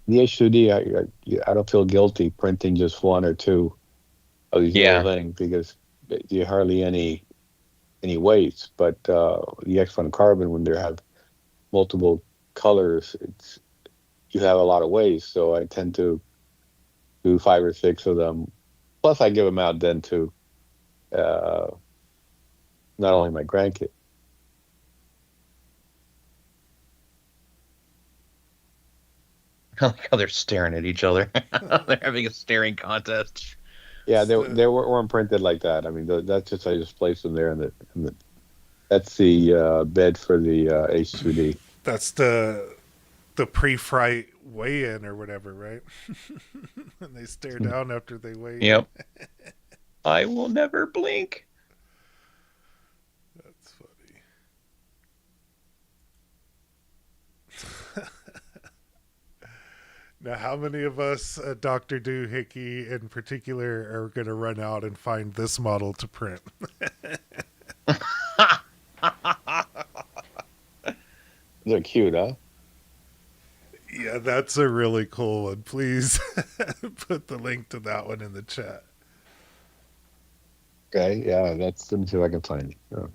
The H2D, I don't feel guilty printing just one or two of these little Yeah. things because you hardly any waste. But the X1 carbon, when they have multiple colors, you have a lot of waste. So I tend to do 5 or 6 of them. Plus, I give them out then to uh, not only my grandkid. I like how they're staring at each other. They're having a staring contest. Yeah, It's they weren't printed like that. I mean, that's just I just placed them there, that's the bed for the H2D. that's the pre-fright weigh-in or whatever, right? And they stare down after they weigh in. Yep. I will never blink. That's funny. Now, how many of us, Dr. Doohickey in particular, are going to run out and find this model to print? They're cute, huh? Yeah, that's a really cool one. Please put the link to that one in the chat. Okay, yeah, let me see if I can find it. Yeah.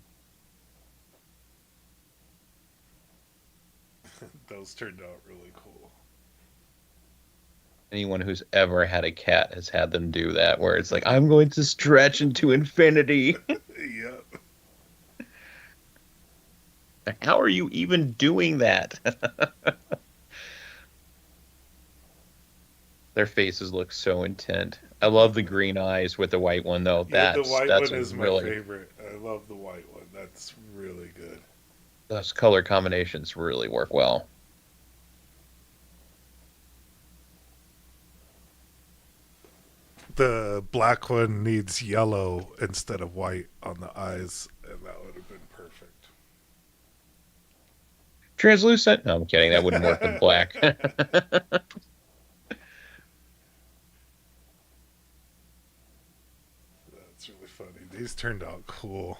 Those turned out really cool. Anyone who's ever had a cat has had them do that, where it's like, I'm going to stretch into infinity. Yep. How are you even doing that? Their faces look so intent. I love the green eyes with the white one, though. Yeah, the white that's one is really, my favorite. I love the white one. That's really good. those color combinations really work well. The black one needs yellow instead of white on the eyes, and that would have been perfect. Translucent? No, I'm kidding. That wouldn't work with black. That's really funny. These turned out cool.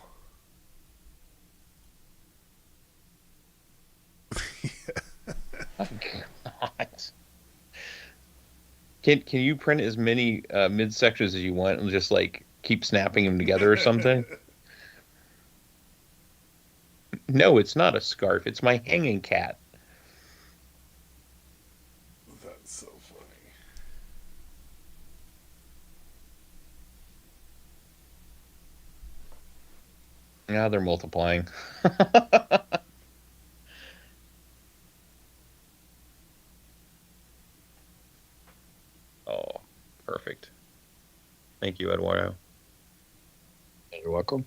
Can you print as many midsections as you want and just like keep snapping them together or something? No, it's not a scarf. It's my hanging cat. That's so funny. Now they're multiplying. Oh, perfect. Thank you, Eduardo. You're welcome.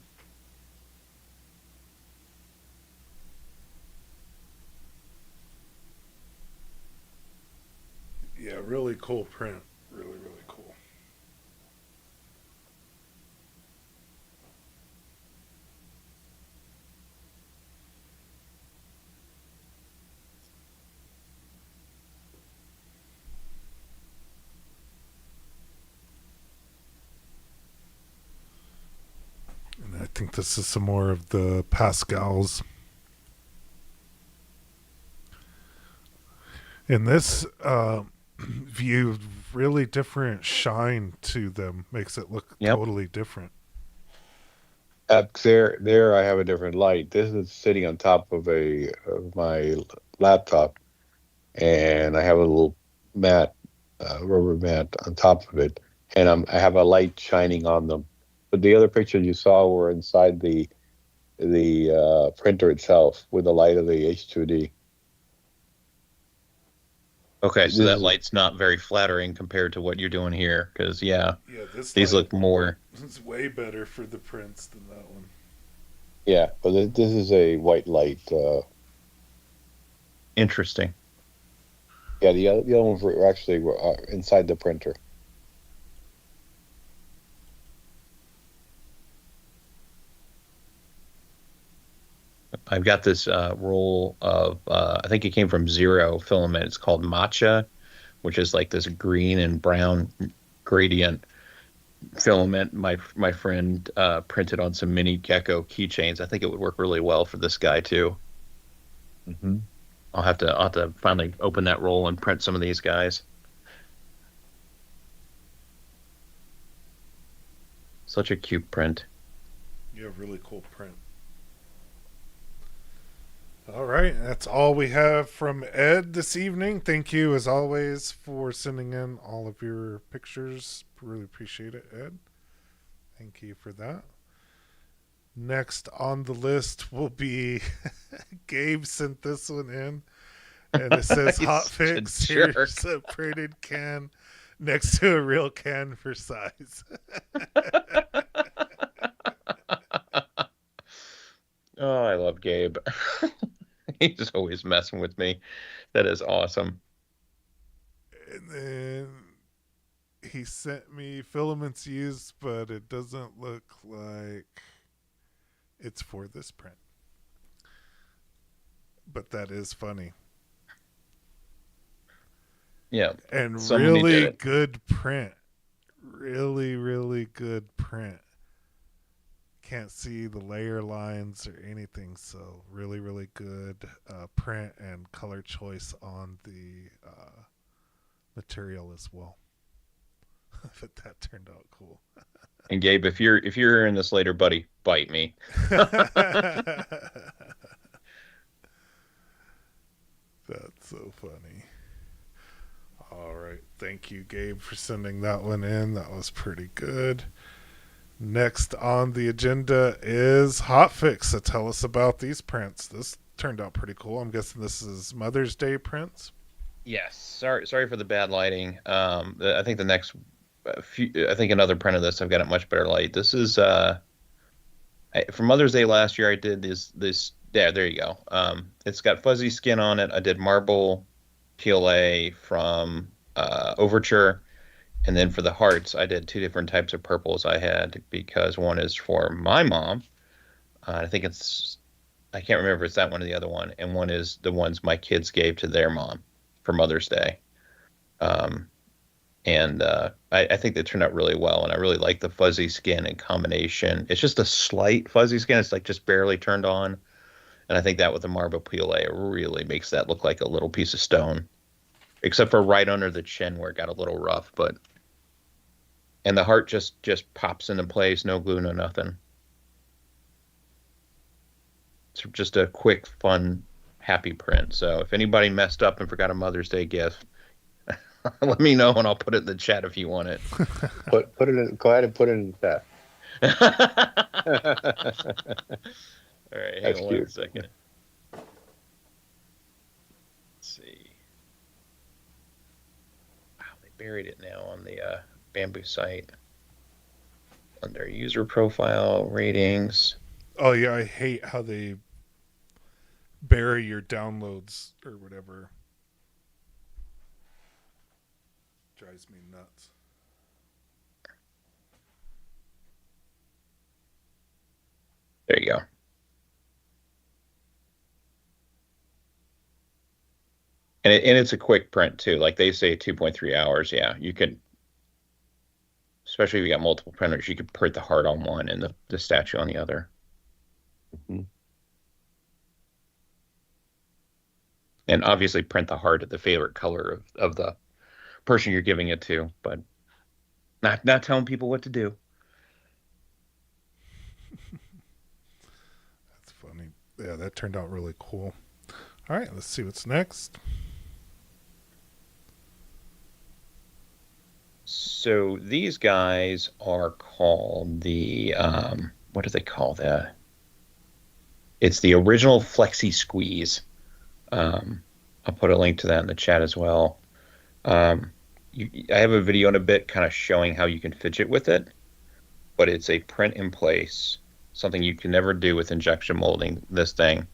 Yeah, really cool print. Really, really cool. And I think this is some more of the Pascals. In this view, really different shine to them. Makes it look Yep. totally different. There I have a different light. This is sitting on top of my laptop, and I have a little mat, rubber mat on top of it, and I have a light shining on them. But the other pictures you saw were inside the printer itself with the light of the H2D. Okay, so This that is- light's not very flattering compared to what you're doing here, because yeah, Yeah, this these light look more is way better for the prints than that one. Yeah, but this is a white light. interesting. Yeah, the other ones were actually inside the printer. I've got this roll of I think it came from Zero Filament. It's called Matcha, which is like this green and brown gradient filament. My friend printed on some mini gecko keychains. I think it would work really well for this guy too. Mm-hmm. I'll have to finally open that roll and print some of these guys. Such a cute print. Yeah, really cool print. All right, that's all we have from Ed this evening. Thank you, as always, for sending in all of your pictures. Really appreciate it, Ed. Thank you for that. Next on the list will be Gabe sent this one in, and it says He's Hotfix. such a jerk. Here's a printed can next to a real can for size. Oh, I love Gabe. He's always messing with me. That is awesome. And then he sent me filaments used, but it doesn't look like it's for this print. But that is funny. Yeah. And Somebody did really it. good print. Really, really good print. Can't see the layer lines or anything, so really, really good print and color choice on the material as well. But that turned out cool. And Gabe, if you're hearing this later, buddy, bite me. That's so funny. All right. Thank you, Gabe, for sending that one in. That was pretty good. Next on the agenda is Hotfix. So tell us about these prints. This turned out pretty cool. I'm guessing this is Mother's Day prints. Yes. Sorry for the bad lighting. I think the next I think another print of this, I've got it much better light. This is for Mother's Day last year. I did this. Yeah, there you go. It's got fuzzy skin on it. I did marble PLA from Overture. And then for the hearts, I did two different types of purples I had, because one is for my mom. I think I can't remember if it's that one or the other one. And one is the ones my kids gave to their mom for Mother's Day. I think they turned out really well. And I really like the fuzzy skin in combination. It's just a slight fuzzy skin. It's like just barely turned on. And I think that with the marble PLA, it really makes that look like a little piece of stone. except for right under the chin where it got a little rough, and the heart just pops into place, no glue, no nothing. It's just a quick, fun, happy print. So if anybody messed up and forgot a Mother's Day gift, let me know and I'll put it in the chat if you want it. Put it in. Go ahead and put it in the chat. All right, hang That's on cute. 1 second. Let's see. Wow, they buried it now on the Bamboo site under user profile ratings. Oh yeah, I hate how they bury your downloads or whatever. Drives me nuts. There you go. And it's a quick print too. Like they say 2.3 hours. Yeah, you could, especially if you got multiple printers, you could print the heart on one and the statue on the other. Mm-hmm. And obviously print the heart of the favorite color of the person you're giving it to, but not telling people what to do. That's funny. Yeah, that turned out really cool. All right, let's see what's next. So these guys are called the what do they call that? It's the original Flexi Squeeze. I'll put a link to that in the chat as well. I have a video in a bit kind of showing how you can fidget with it, but it's a print in place, something you can never do with injection molding this thing.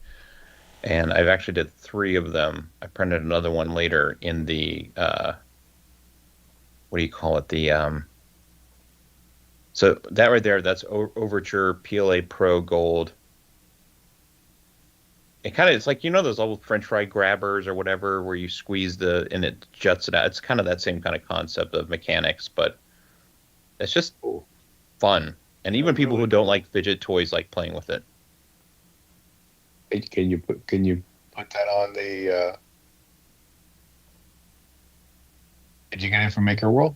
And I've actually did 3 of them. I printed another one later in the what do you call it? The so that right there, that's Overture PLA Pro Gold. It's like, those old French fry grabbers or whatever where you squeeze and it juts it out. It's kind of that same kind of concept of mechanics, but it's just fun. And even people who don't like fidget toys like playing with it. Can you put that on the? Did you get it from Maker World?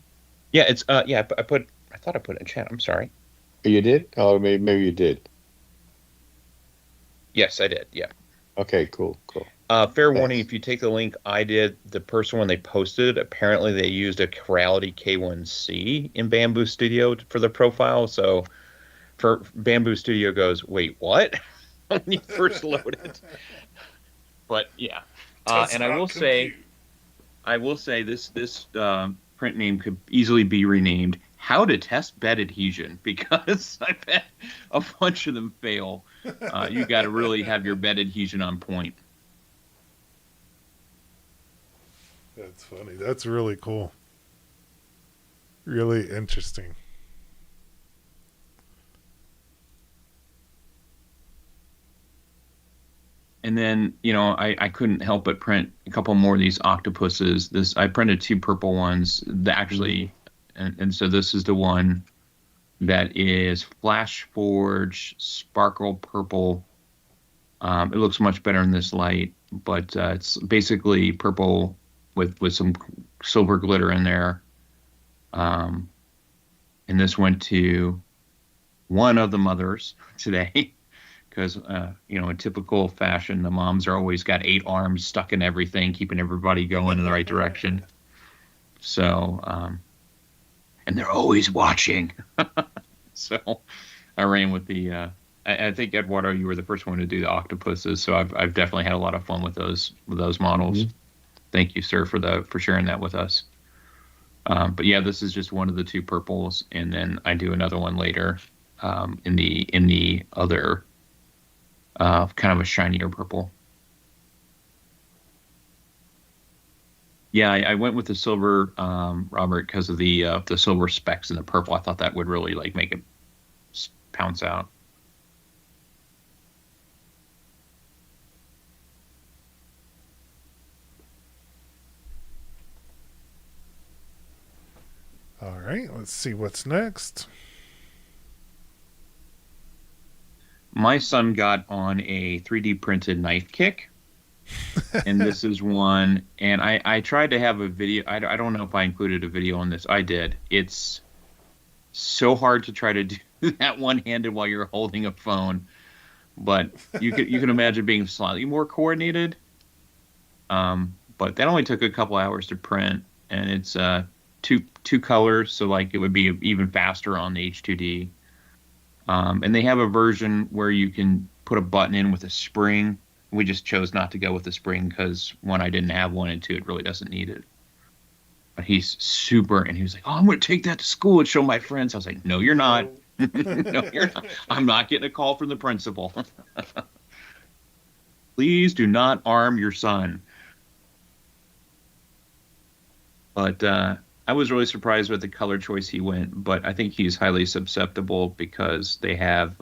Yeah, it's I thought I put it in chat. I'm sorry. You did? Oh, maybe you did. Yes, I did. Yeah. Okay, cool. Fair warning, if you take the link I did, the person when they posted, apparently they used a Corality K1C in Bamboo Studio for the profile. So for Bamboo Studio goes, wait, what? When you first load it. But yeah. And I will say this print name could easily be renamed How to Test Bed Adhesion, because I've had a bunch of them fail. You got to really have your bed adhesion on point. That's funny. That's really cool. Really interesting. And then, I couldn't help but print a couple more of these octopuses. I printed 2 purple ones that actually, and so this is the one that is Flash Forge Sparkle Purple. It looks much better in this light, but it's basically purple with some silver glitter in there. And this went to one of the mothers today. Because, in typical fashion, the moms are always got 8 arms stuck in everything, keeping everybody going in the right direction. So, and they're always watching. So I ran with the, I think, Eduardo, you were the first one to do the octopuses. So I've definitely had a lot of fun with those models. Mm-hmm. Thank you, sir, for sharing that with us. But yeah, this is just one of the 2 purples. And then I do another one later in the other kind of a shinier purple. Yeah, I went with the silver, Robert, because of the silver specks in the purple. I thought that would really make it pounce out. All right, let's see what's next. My son got on a 3D printed knife kick, and this is one. And I tried to have a video. I don't know if I included a video on this. I did. It's so hard to try to do that one-handed while you're holding a phone, but you can imagine being slightly more coordinated. But that only took a couple hours to print, and it's two colors, so like it would be even faster on the H2D. And they have a version where you can put a button in with a spring. We just chose not to go with the spring because one, I didn't have one, and two, it really doesn't need it. But he's super, and he was like, "Oh, I'm going to take that to school and show my friends." I was like, "No, you're not. No, you're not. I'm not getting a call from the principal. Please do not arm your son." But I was really surprised with the color choice he went. But I think he's highly susceptible because they have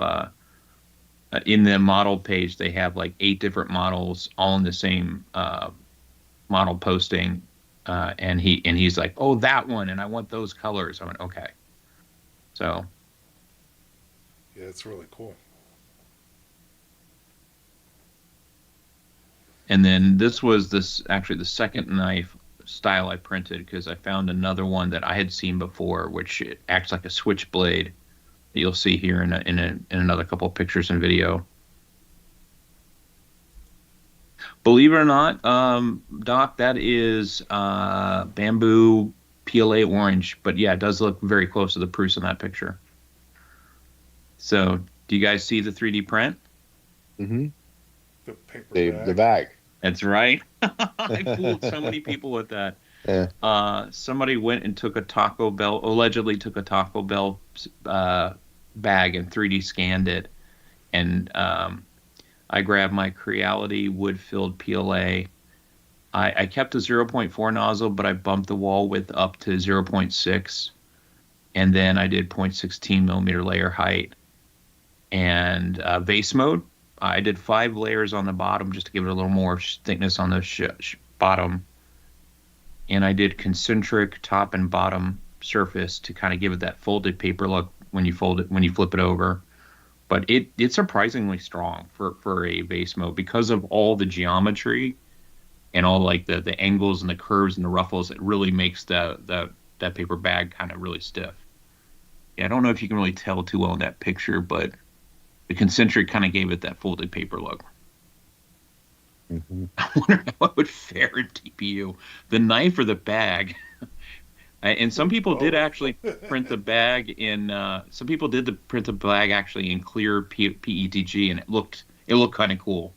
in the model page they have like 8 different models all in the same model posting, and he's like, "Oh, that one, and I want those colors." I went, "Okay." So Yeah, it's really cool. And then this was actually the second knife style I printed because I found another one that I had seen before, which it acts like a switchblade that you'll see here in another couple of pictures and video. Believe it or not, Doc, that is bamboo PLA orange, but yeah, it does look very close to the Prusa in that picture. So, do you guys see the 3D print? Mm-hmm. The paper The bag. That's right. I fooled so many people with that. Yeah. Somebody went and allegedly took a Taco Bell bag and 3D scanned it. And I grabbed my Creality wood-filled PLA. I kept a 0.4 nozzle, but I bumped the wall width up to 0.6. And then I did 0.16 millimeter layer height. And vase mode. I did 5 layers on the bottom just to give it a little more thickness on the bottom. And I did concentric top and bottom surface to kind of give it that folded paper look when you flip it over. But it's surprisingly strong for a vase mode because of all the geometry and all like the angles and the curves and the ruffles. It really makes that paper bag kind of really stiff. Yeah, I don't know if you can really tell too well in that picture, but the concentric kind of gave it that folded paper look. Mm-hmm. I wonder how it would fare in TPU. The knife or the bag? And some people did actually print the bag in. Some people did print the bag actually in clear PETG, and it looked kind of cool.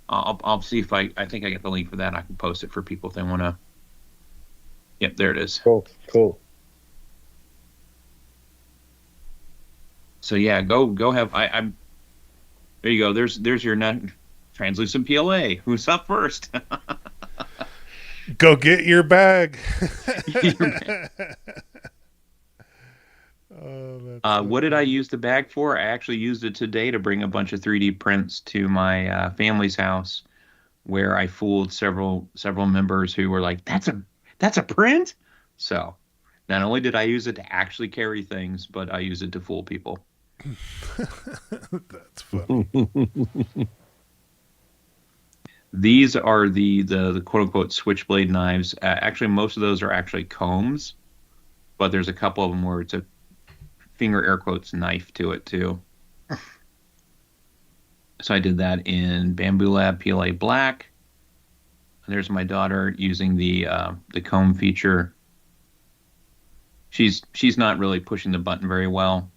I'll see if I think I get the link for that. I can post it for people if they want to. Yep, there it is. Cool. So yeah, go have. I'm. There you go. There's your translucent PLA. Who's up first? Go get your bag. What did I use the bag for? I actually used it today to bring a bunch of 3D prints to my family's house, where I fooled several members who were like, "That's a print." So, not only did I use it to actually carry things, but I used it to fool people. That's funny. These are the quote unquote switchblade knives. Actually, most of those are actually combs, but there's a couple of them where it's a finger air quotes knife to it too. So I did that in Bamboo Lab PLA Black. And there's my daughter using the comb feature. She's not really pushing the button very well.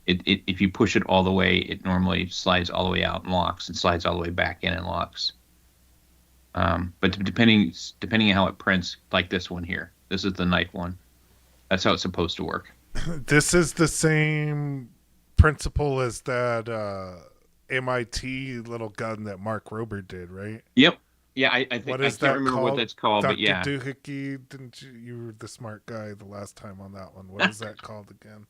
If you push it all the way, it normally slides all the way out and locks, and slides all the way back in and locks. But depending on how it prints, like this one here, this is the knife one. That's how it's supposed to work. This is the same principle as that MIT little gun that Mark Rober did, right? Yep. Yeah, I think What I is can't that remember called? what that's called, Dr. but yeah. Doohickey, didn't you were the smart guy the last time on that one. What is that called again?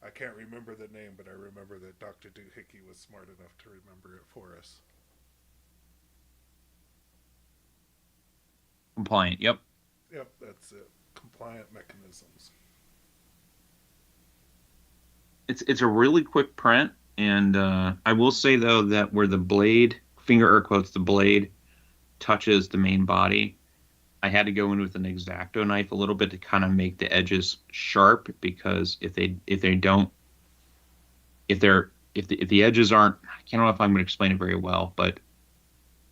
I can't remember the name, but I remember that Dr. Doohickey was smart enough to remember it for us. Compliant. Yep. Yep, that's it. Compliant mechanisms. It's a really quick print. And I will say though that where the blade, finger air quotes, the blade touches the main body, I had to go in with an X-Acto knife a little bit to kind of make the edges sharp, because if they don't, if the edges aren't, I can't know if I'm going to explain it very well, but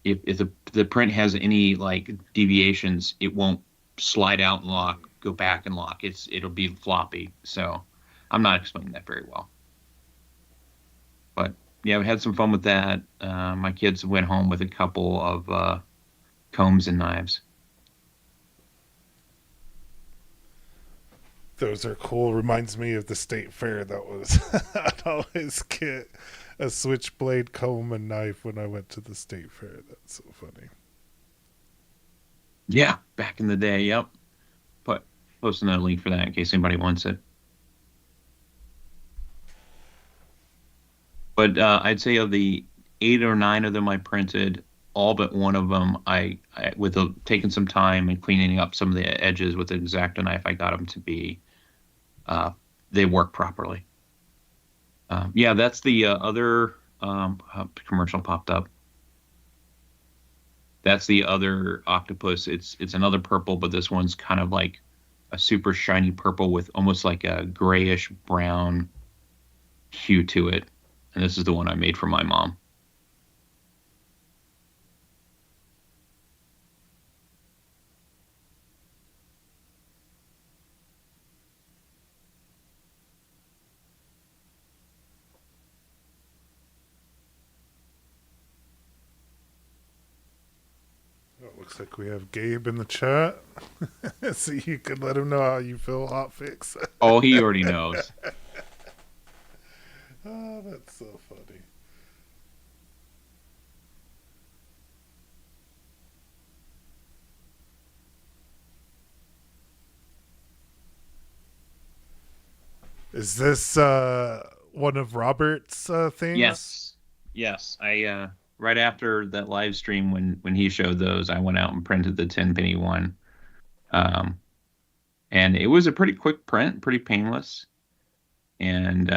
if the print has any like deviations, it won't slide out and lock, go back and lock. It'll be floppy. So I'm not explaining that very well. But yeah, we had some fun with that. My kids went home with a couple of combs and knives. Those are cool. Reminds me of the state fair. That was I'd always get a switchblade, comb, and knife when I went to the state fair. That's so funny. Yeah, back in the day. Yep. But posting a link for that in case anybody wants it. But I'd say of the 8 or 9 of them I printed, all but one of them, taking some time and cleaning up some of the edges with an X-Acto knife, I got them to be, they work properly. Yeah, that's the other commercial popped up. That's the other octopus. It's another purple, but this one's kind of like a super shiny purple with almost like a grayish brown hue to it. And this is the one I made for my mom. It looks like we have Gabe in the chat. So you can let him know how you feel, Hotfix. Oh, he already knows. Oh, that's so funny. Is this one of Robert's things? Yes. I right after that live stream when he showed those, I went out and printed the 10-penny one. And it was a pretty quick print, pretty painless. And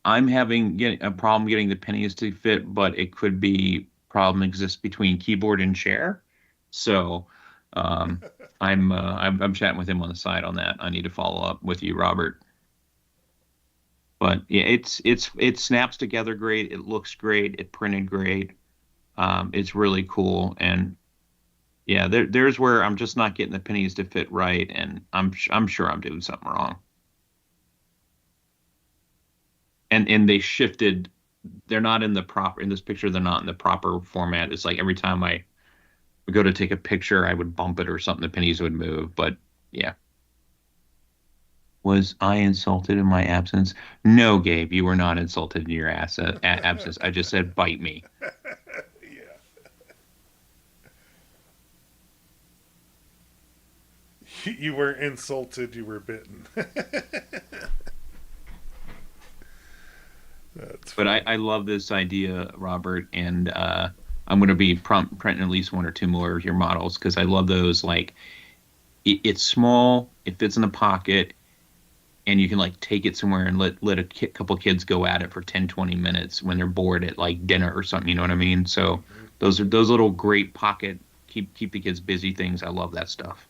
I'm having a problem getting the pennies to fit, but it could be problem exists between keyboard and chair. So I'm chatting with him on the side on that. I need to follow up with you, Robert. But yeah, it snaps together great. It looks great. It printed great. It's really cool. And yeah, there's where I'm just not getting the pennies to fit right, and I'm sure I'm doing something wrong. And they shifted. They're not in this picture. They're not in the proper format. It's like every time I would go to take a picture, I would bump it or something. The pennies would move. But yeah. Was I insulted in my absence? No, Gabe, you were not insulted in your absence. I just said, bite me. Yeah. You were insulted, you were bitten. But I love this idea, Robert, and I'm going to be printing at least 1 or 2 more of your models, because I love those. Like, it's small, it fits in the pocket, and you can like take it somewhere and let a couple kids go at it for 10-20 minutes when they're bored at like dinner or something. You know what I mean? So those little great pocket keep the kids busy things. I love that stuff.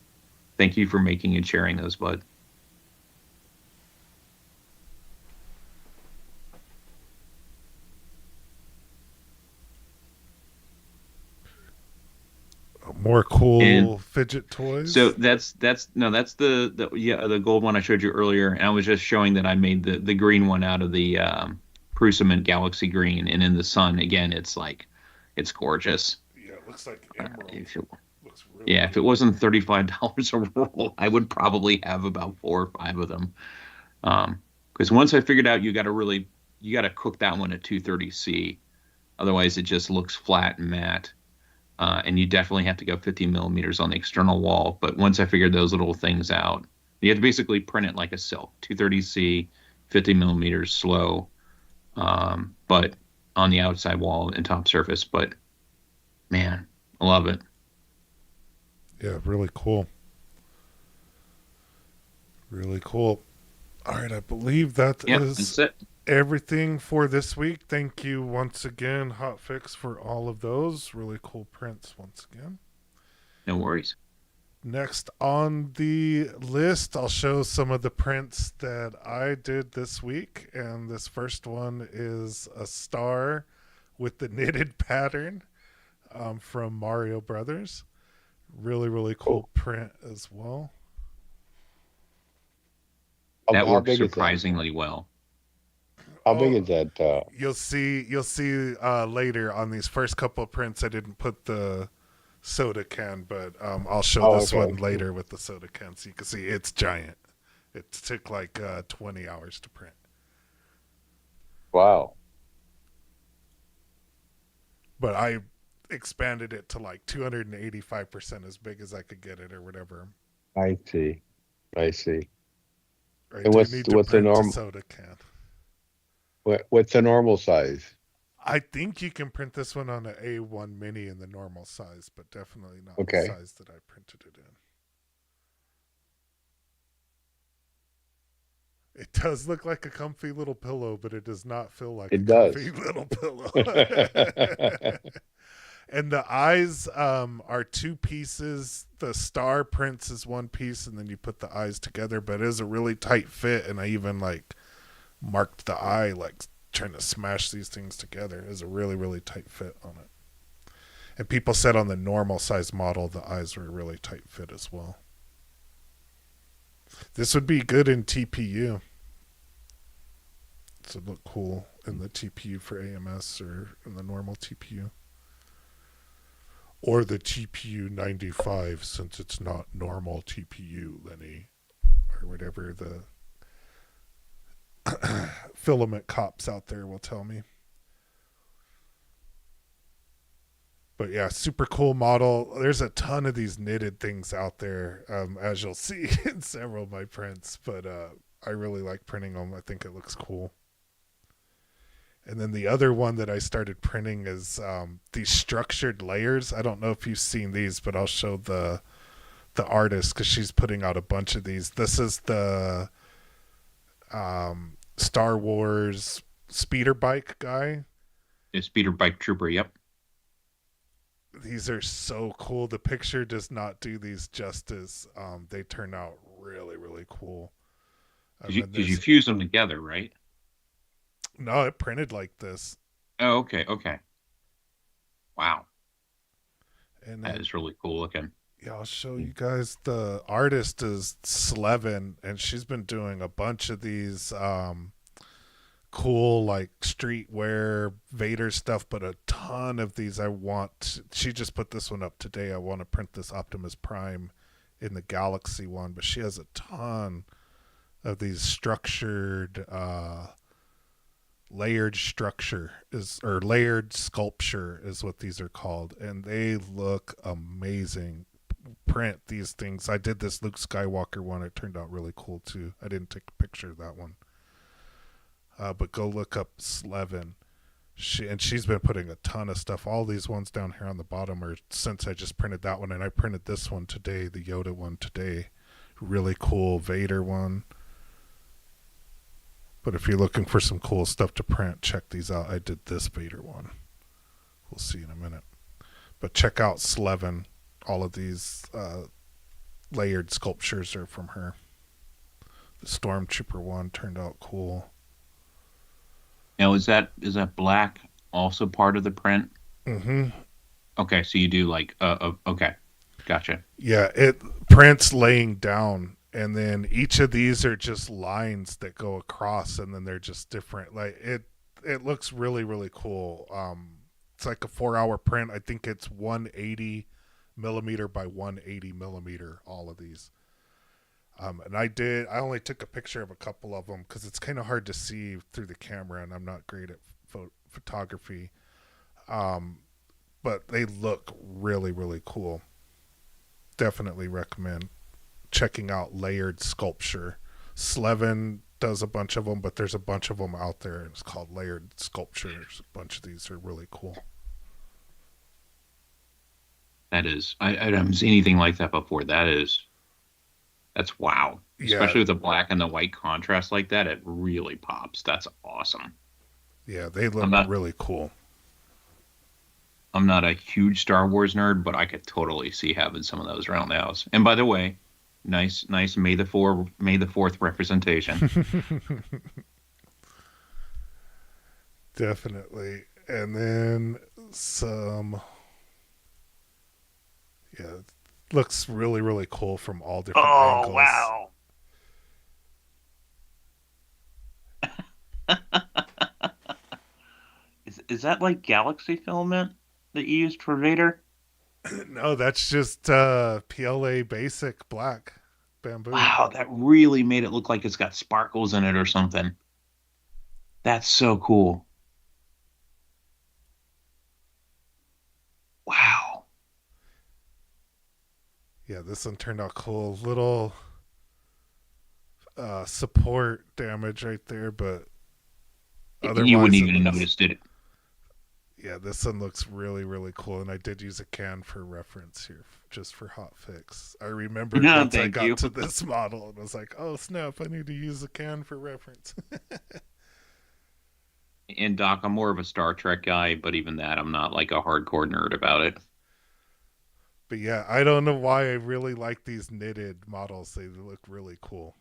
Thank you for making and sharing those, bud. More cool fidget toys. So that's the gold one I showed you earlier, and I was just showing that I made the green one out of the Prusament Galaxy Green, and in the sun again, it's gorgeous. Yeah, it looks like emerald. Looks really if it wasn't $35 a roll, I would probably have about 4 or 5 of them. Because once I figured out you got to cook that one at 230C, otherwise it just looks flat and matte. And you definitely have to go 50 millimeters on the external wall. But once I figured those little things out, you have to basically print it like a silk, 230C, 50 millimeters slow, but on the outside wall and top surface. But man, I love it. Yeah, really cool. Really cool. All right, I believe that is that's everything for this week. Thank you once again, Hotfix, for all of those really cool prints once again. No worries. Next on the list, I'll show some of the prints that I did this week. And this first one is a star with the knitted pattern from Mario Brothers. Really, really cool print as well. That works surprisingly well. How big is that? You'll see later on these first couple of prints. I didn't put the soda can, but I'll show this one later with the soda can, so you can see it's giant. It took like 20 hours to print. Wow. But I expanded it to like 285% as big as I could get it or whatever. I see. I and what's the normal soda can? What's the normal size? I think you can print this one on an A1 mini in the normal size, but definitely not the size that I printed it in. It does look like a comfy little pillow, but it does not feel like comfy little pillow. And the eyes are two pieces. The star prints is one piece, and then you put the eyes together, but it is a really tight fit, and I even like marked the eye, like trying to smash these things together. It is a really, really tight fit on it. And people said on the normal size model, the eyes were a really tight fit as well. This would be good in TPU. This would look cool in the TPU for AMS or in the normal TPU. Or the TPU 95, since it's not normal TPU, Lenny, or whatever the filament cops out there will tell me. But yeah, super cool model. There's a ton of these knitted things out there, as you'll see in several of my prints. But I really like printing them. I think it looks cool. And then the other one that I started printing is these structured layers. I don't know if you've seen these, but I'll show the artist because she's putting out a bunch of these. This is the Star Wars speeder bike guy. The speeder bike trooper, yep. These are so cool. The picture does not do these justice. They turn out really, really cool. Because you fuse them together, right? No, it printed like this. Oh, okay. Wow. And that is really cool looking. Yeah, I'll show you guys. The artist is Slevin, and she's been doing a bunch of these cool like streetwear Vader stuff, but a ton of these she just put this one up today. I want to print this Optimus Prime in the Galaxy one, but she has a ton of these structured layered sculpture is what these are called, and they look amazing. Print these things. I did this Luke Skywalker one. It turned out really cool too. I didn't take a picture of that one, but go look up Slevin. She's been putting a ton of stuff. All these ones down here on the bottom are since I just printed that one, and I printed this one today, the Yoda one today. Really cool Vader one. But if you're looking for some cool stuff to print, check these out. I did this Vader one. We'll see in a minute. But check out Slevin. All of these layered sculptures are from her. The Stormtrooper one turned out cool. Now, is that black also part of the print? Mm-hmm. Okay, so you do like okay, gotcha. Yeah, it prints laying down. And then each of these are just lines that go across, and then they're just different. Like it looks really, really cool. It's like a 4-hour print. I think it's 180 millimeter by 180 millimeter, all of these. And I only took a picture of a couple of them because it's kind of hard to see through the camera, and I'm not great at photography. But they look really, really cool. Definitely recommend checking out layered sculpture. Slevin does a bunch of them, but there's a bunch of them out there, and it's called layered sculpture. There's a bunch of these are really cool. That is, I haven't seen anything like that before. That is That's wow. Yeah, Especially with the black and the white contrast like that, it really pops. That's awesome. yeah, they I'm look not really cool. I'm not a huge Star Wars nerd, but I could totally see having some of those around the house. And by the way, nice May the 4th representation. Definitely. And then some, yeah, looks really, really cool from all different Oh angles. wow. Is that like galaxy filament that you used for Vader? No, that's just PLA basic black bamboo. Wow, that really made it look like it's got sparkles in it or something. That's so cool. Wow. Yeah, this one turned out cool. Little support damage right there, but You wouldn't otherwise it even looks, notice it. yeah, this one looks really, really cool. And I did use a can for reference here, just for Hotfix. I remembered No, once I thank got you. to this model and was like, oh snap, I need to use a can for reference. And Doc, I'm more of a Star Trek guy, but even that, I'm not like a hardcore nerd about it. But yeah, I don't know why I really like these knitted models. They look really cool.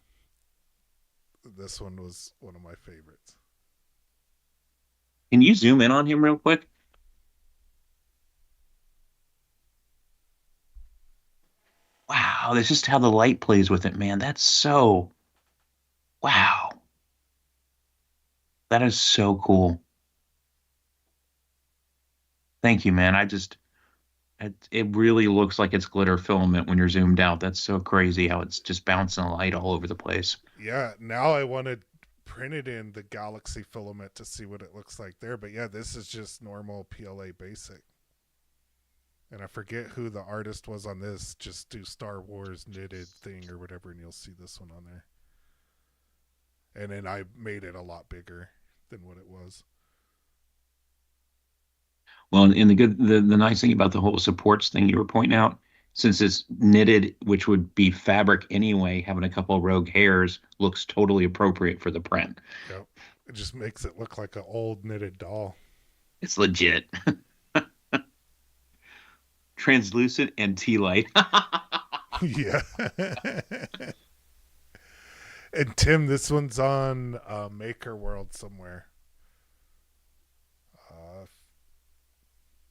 This one was one of my favorites. Can you zoom in on him real quick? Wow, that's just how the light plays with it, man. That's so, wow. That is so cool. Thank you, man. It really looks like it's glitter filament when you're zoomed out. That's so crazy how it's just bouncing light all over the place. Yeah, now I want to print it in the Galaxy filament to see what it looks like there. But yeah, this is just normal PLA basic. And I forget who the artist was on this. Just do Star Wars knitted thing or whatever, and you'll see this one on there. And then I made it a lot bigger than what it was. Well, and the nice thing about the whole supports thing you were pointing out, since it's knitted, which would be fabric anyway, having a couple of rogue hairs looks totally appropriate for the print. Yep. It just makes it look like an old knitted doll. It's legit. Translucent and tea light. Yeah. And Tim, this one's on Maker World somewhere.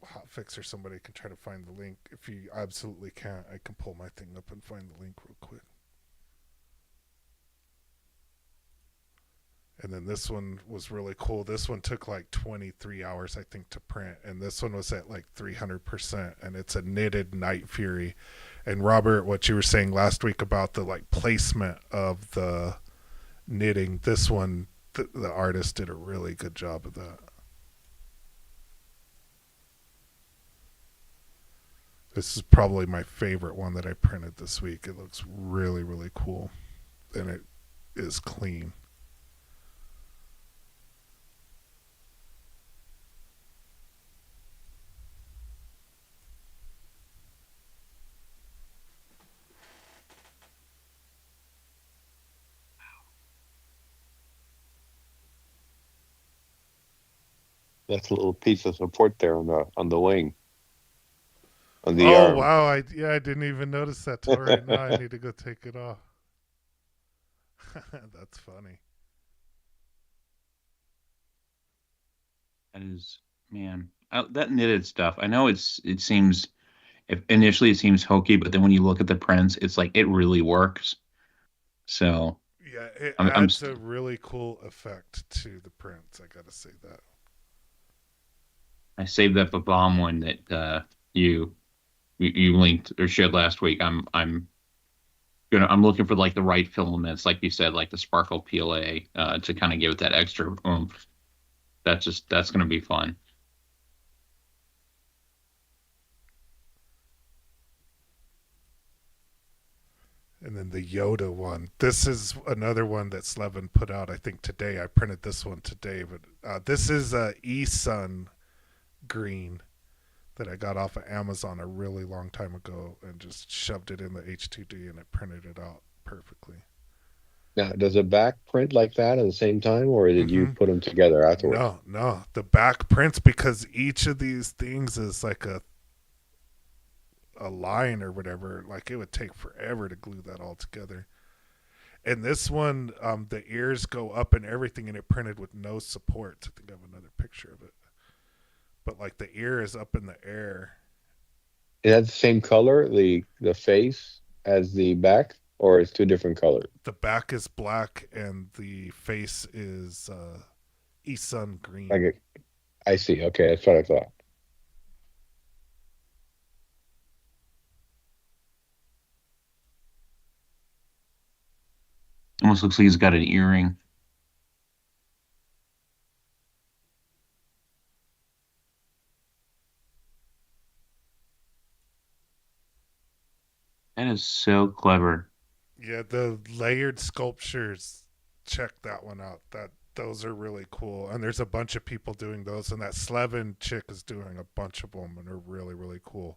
Hotfix or somebody can try to find the link. If you absolutely can't, I can pull my thing up and find the link real quick. And then this one was really cool. This one took like 23 hours, I think, to print. And this one was at like 300%. And it's a knitted Night Fury. And Robert, what you were saying last week about the like placement of the knitting, this one, the artist did a really good job of that. This is probably my favorite one that I printed this week. It looks really, really cool. And it is clean. That's a little piece of support there on the wing, on the Oh arm. wow! I didn't even notice that till right now. I need to go take it off. That's funny. That is, man, that knitted stuff. I know it seems if initially it seems hokey, but then when you look at the prints, it's like it really works. So Yeah, it I'm adds a really cool effect to the prints. I gotta say that. I saved up a bomb one that you linked or shared last week. I'm looking for like the right filaments, like you said, like the sparkle PLA, to kind of give it that extra oomph. That's gonna be fun. And then the Yoda one. This is another one that Slevin put out, I think, today. I printed this one today, but this is a E-Sun green that I got off of Amazon a really long time ago and just shoved it in the H2D and it printed it out. perfectly. Now, does a back print like that at the same time, or did you Hmm. put them together afterwards? No, the back prints, because each of these things is like a line or whatever. Like it would take forever to glue that all together. And this one, the ears go up and everything, and it printed with no support. I think I have another picture of it. But like the ear is up in the air. Is that the same color, the face, as the back, or it's two different colors? The back is black and the face is Esun green. Like, I see. Okay, that's what I thought. Almost looks like he's got an earring. That is so clever. Yeah, the layered sculptures. Check that one out. Those are really cool. And there's a bunch of people doing those, and that Slevin chick is doing a bunch of them, and they're really really cool.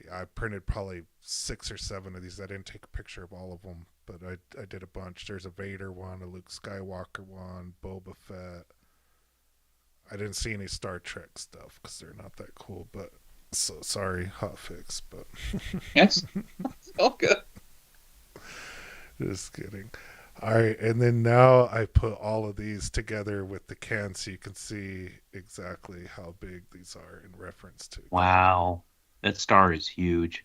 Yeah, I printed probably 6 or 7 of these. I didn't take a picture of all of them, but I did a bunch. There's a Vader one, a Luke Skywalker one, Boba Fett. I didn't see any Star Trek stuff because they're not that cool. But so sorry, Hotfix. But Yes, all good. just kidding. All right, and then now I put all of these together with the can so you can see exactly how big these are in reference to. Wow, that star is huge.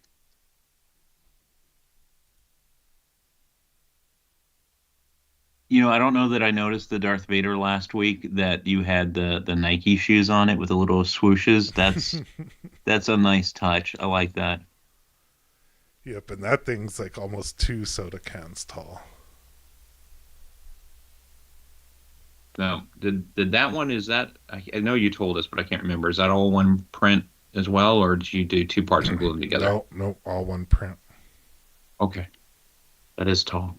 I don't know that I noticed the Darth Vader last week that you had the Nike shoes on it with the little swooshes. That's a nice touch. I like that. Yep, and that thing's like almost 2 soda cans tall. So did that one, is that, I know you told us, but I can't remember. Is that all one print as well, or did you do two parts and glue them together? No, all one print. Okay. That is tall.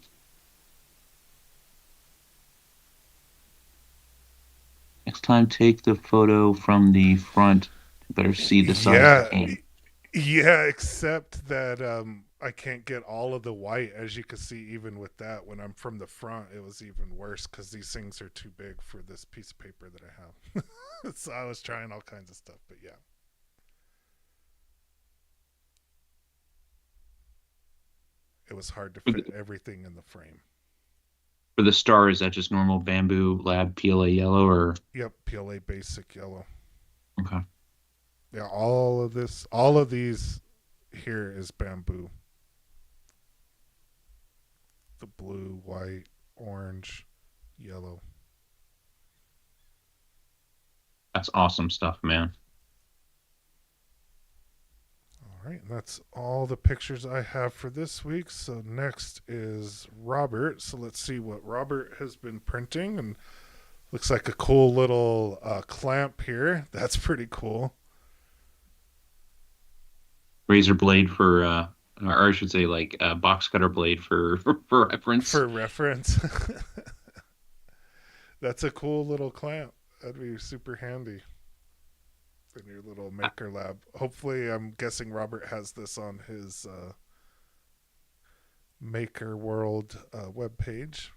Next time, take the photo from the front. You better see the size of the can. Yeah, except that I can't get all of the white, as you can see. Even with that, when I'm from the front, it was even worse because these things are too big for this piece of paper that I have. So I was trying all kinds of stuff, but yeah. It was hard to fit everything in the frame. For the star, is that just normal Bamboo Lab PLA yellow, or? Yep, PLA basic yellow. Okay. Yeah, all of these here is bamboo. The blue, white, orange, yellow. That's awesome stuff, man. All right, and that's all the pictures I have for this week. So next is Robert. So let's see what Robert has been printing. And looks like a cool little clamp here. That's pretty cool. Razor blade for, or I should say, like a box cutter blade for reference. For reference. That's a cool little clamp. That'd be super handy in your little maker lab. Hopefully, I'm guessing Robert has this on his Maker World webpage.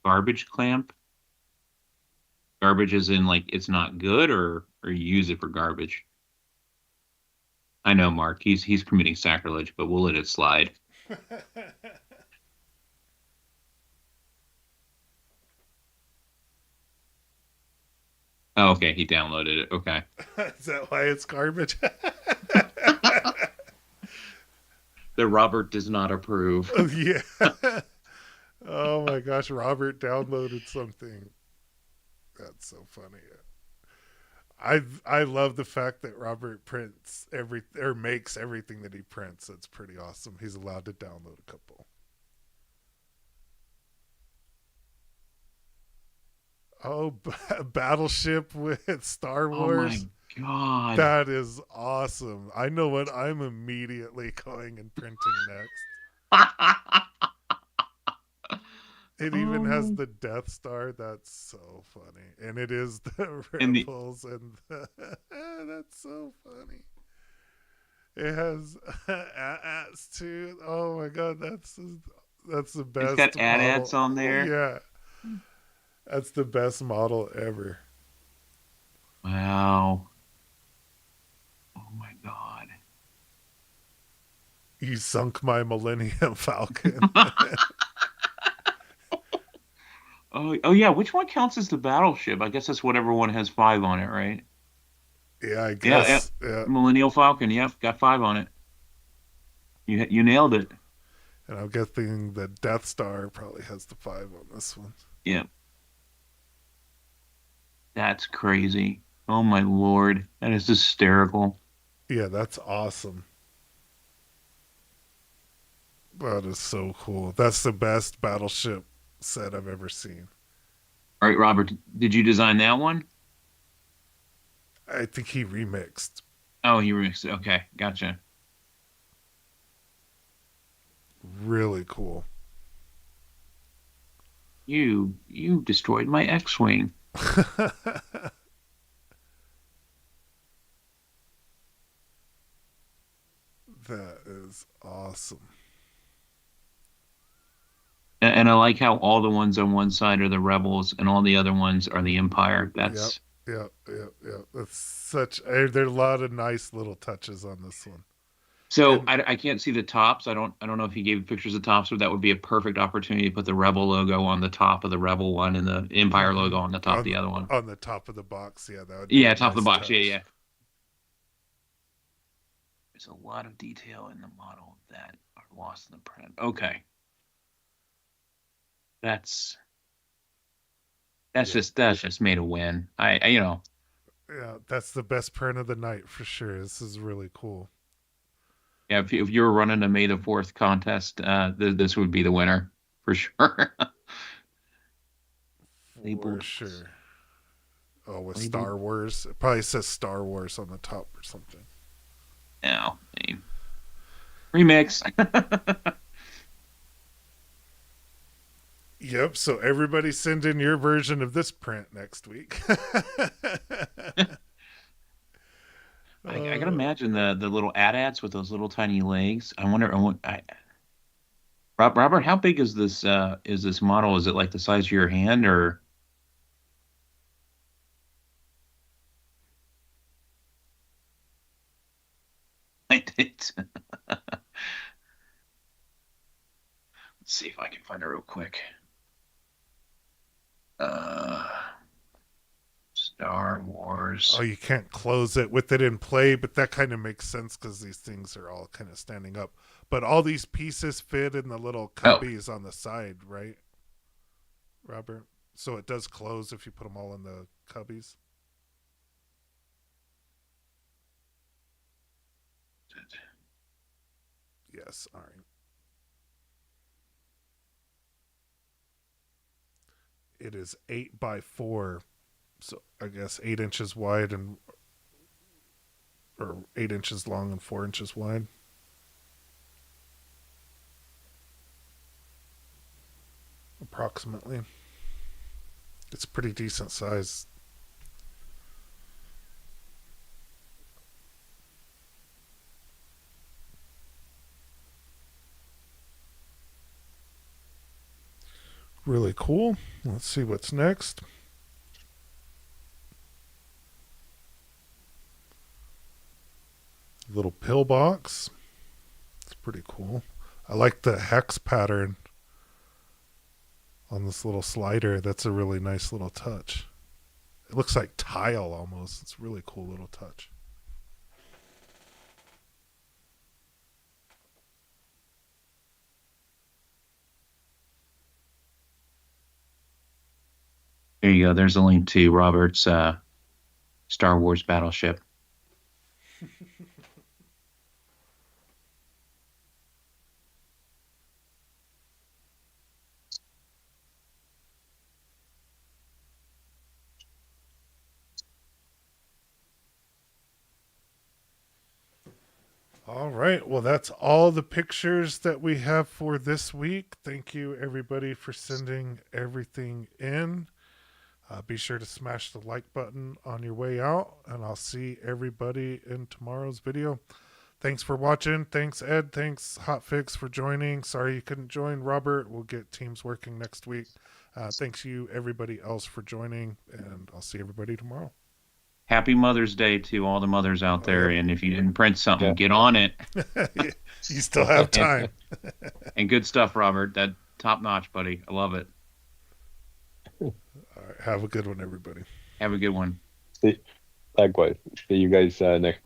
Garbage clamp? Garbage is in, like, it's not good, or you use it for garbage? I know, Mark. He's committing sacrilege, but we'll let it slide. Oh, okay. He downloaded it. Okay. Is that why it's garbage? The Robert does not approve. Oh, yeah. Oh my gosh, Robert downloaded something. That's so funny. I love the fact that Robert prints makes everything that he prints. That's pretty awesome. He's allowed to download a couple. Oh, Battleship with Star Wars. Oh my God. That is awesome. I know what I'm immediately going and printing next. It even has the Death Star. That's so funny. And it is the Rebels and the... That's so funny. It has AT-ATs too. Oh my god, that's the It's got best AT-ATs model. on there. Yeah, that's the best model ever. Wow. Oh my god. You sunk my Millennium Falcon. Oh yeah. Which one counts as the battleship? I guess that's whatever one has 5 on it, right? Yeah, I Yeah. guess. Yeah, Millennial Falcon. Yep, got 5 on it. You nailed it. and I'm guessing the Death Star probably has the 5 on this one. Yeah. That's crazy. Oh my lord. That is hysterical. Yeah, that's awesome. That is so cool. That's the best battleship set I've ever seen. All right, Robert, did you design that one? I think he remixed. Oh, you remixed it. Okay, gotcha. Really cool. You destroyed my X-wing. That is awesome. And I like how all the ones on one side are the rebels and all the other ones are the Empire. Yep, That's yep. That's such. There are a lot of nice little touches on this one. so And I can't see the tops. I don't know if he gave pictures of tops, but that would be a perfect opportunity to put the Rebel logo on the top of the Rebel one and the Empire logo on the top of the other one. on the top of the box, yeah, that would be Yeah, a top of the nice box. touch. Yeah, yeah. There's a lot of detail in the model that are lost in the print. Okay. That's Yeah, that's just made a win. yeah, that's the best print of the night for sure. This is really cool. Yeah, if you were running a May the 4th contest, this would be the winner for sure. For Labeled, sure. Oh, with labeled. Star Wars, it probably says Star Wars on the top or something. No, remix. Yep. So everybody send in your version of this print next week. I can imagine the little AT-ATs with those little tiny legs. I wonder. Robert, how big is this model? Is it like the size of your hand, or I did? Let's see if I can find it real quick. Uh, Star Wars. Oh, you can't close it with it in play, but that kind of makes sense because these things are all kind of standing up. But all these pieces fit in the little Oh, cubbies on the side, right, Robert? So it does close if you put them all in the cubbies. Yes. All right. It is 8 by 4, so I guess 8 inches wide and or 8 inches long and 4 inches wide. Approximately. It's pretty decent size. Really cool. Let's see what's next. Little pillbox. It's pretty cool. I like the hex pattern on this little slider. That's a really nice little touch. It looks like tile almost. It's a really cool little touch. there you go. There's a link to Robert's Star Wars battleship. All right. Well, that's all the pictures that we have for this week. Thank you, everybody, for sending everything in. Be sure to smash the like button on your way out, and I'll see everybody in tomorrow's video. Thanks for watching. Thanks, Ed. Thanks, Hotfix, for joining. Sorry you couldn't join, Robert. We'll get teams working next week. Thanks you, everybody else, for joining, and I'll see everybody tomorrow. Happy Mother's Day to all the mothers out there. And if you didn't print something, get on it. You still have time. And good stuff, Robert. That top notch, buddy. I love it. All right, have a good one, everybody. Have a good one. Likewise. See you guys next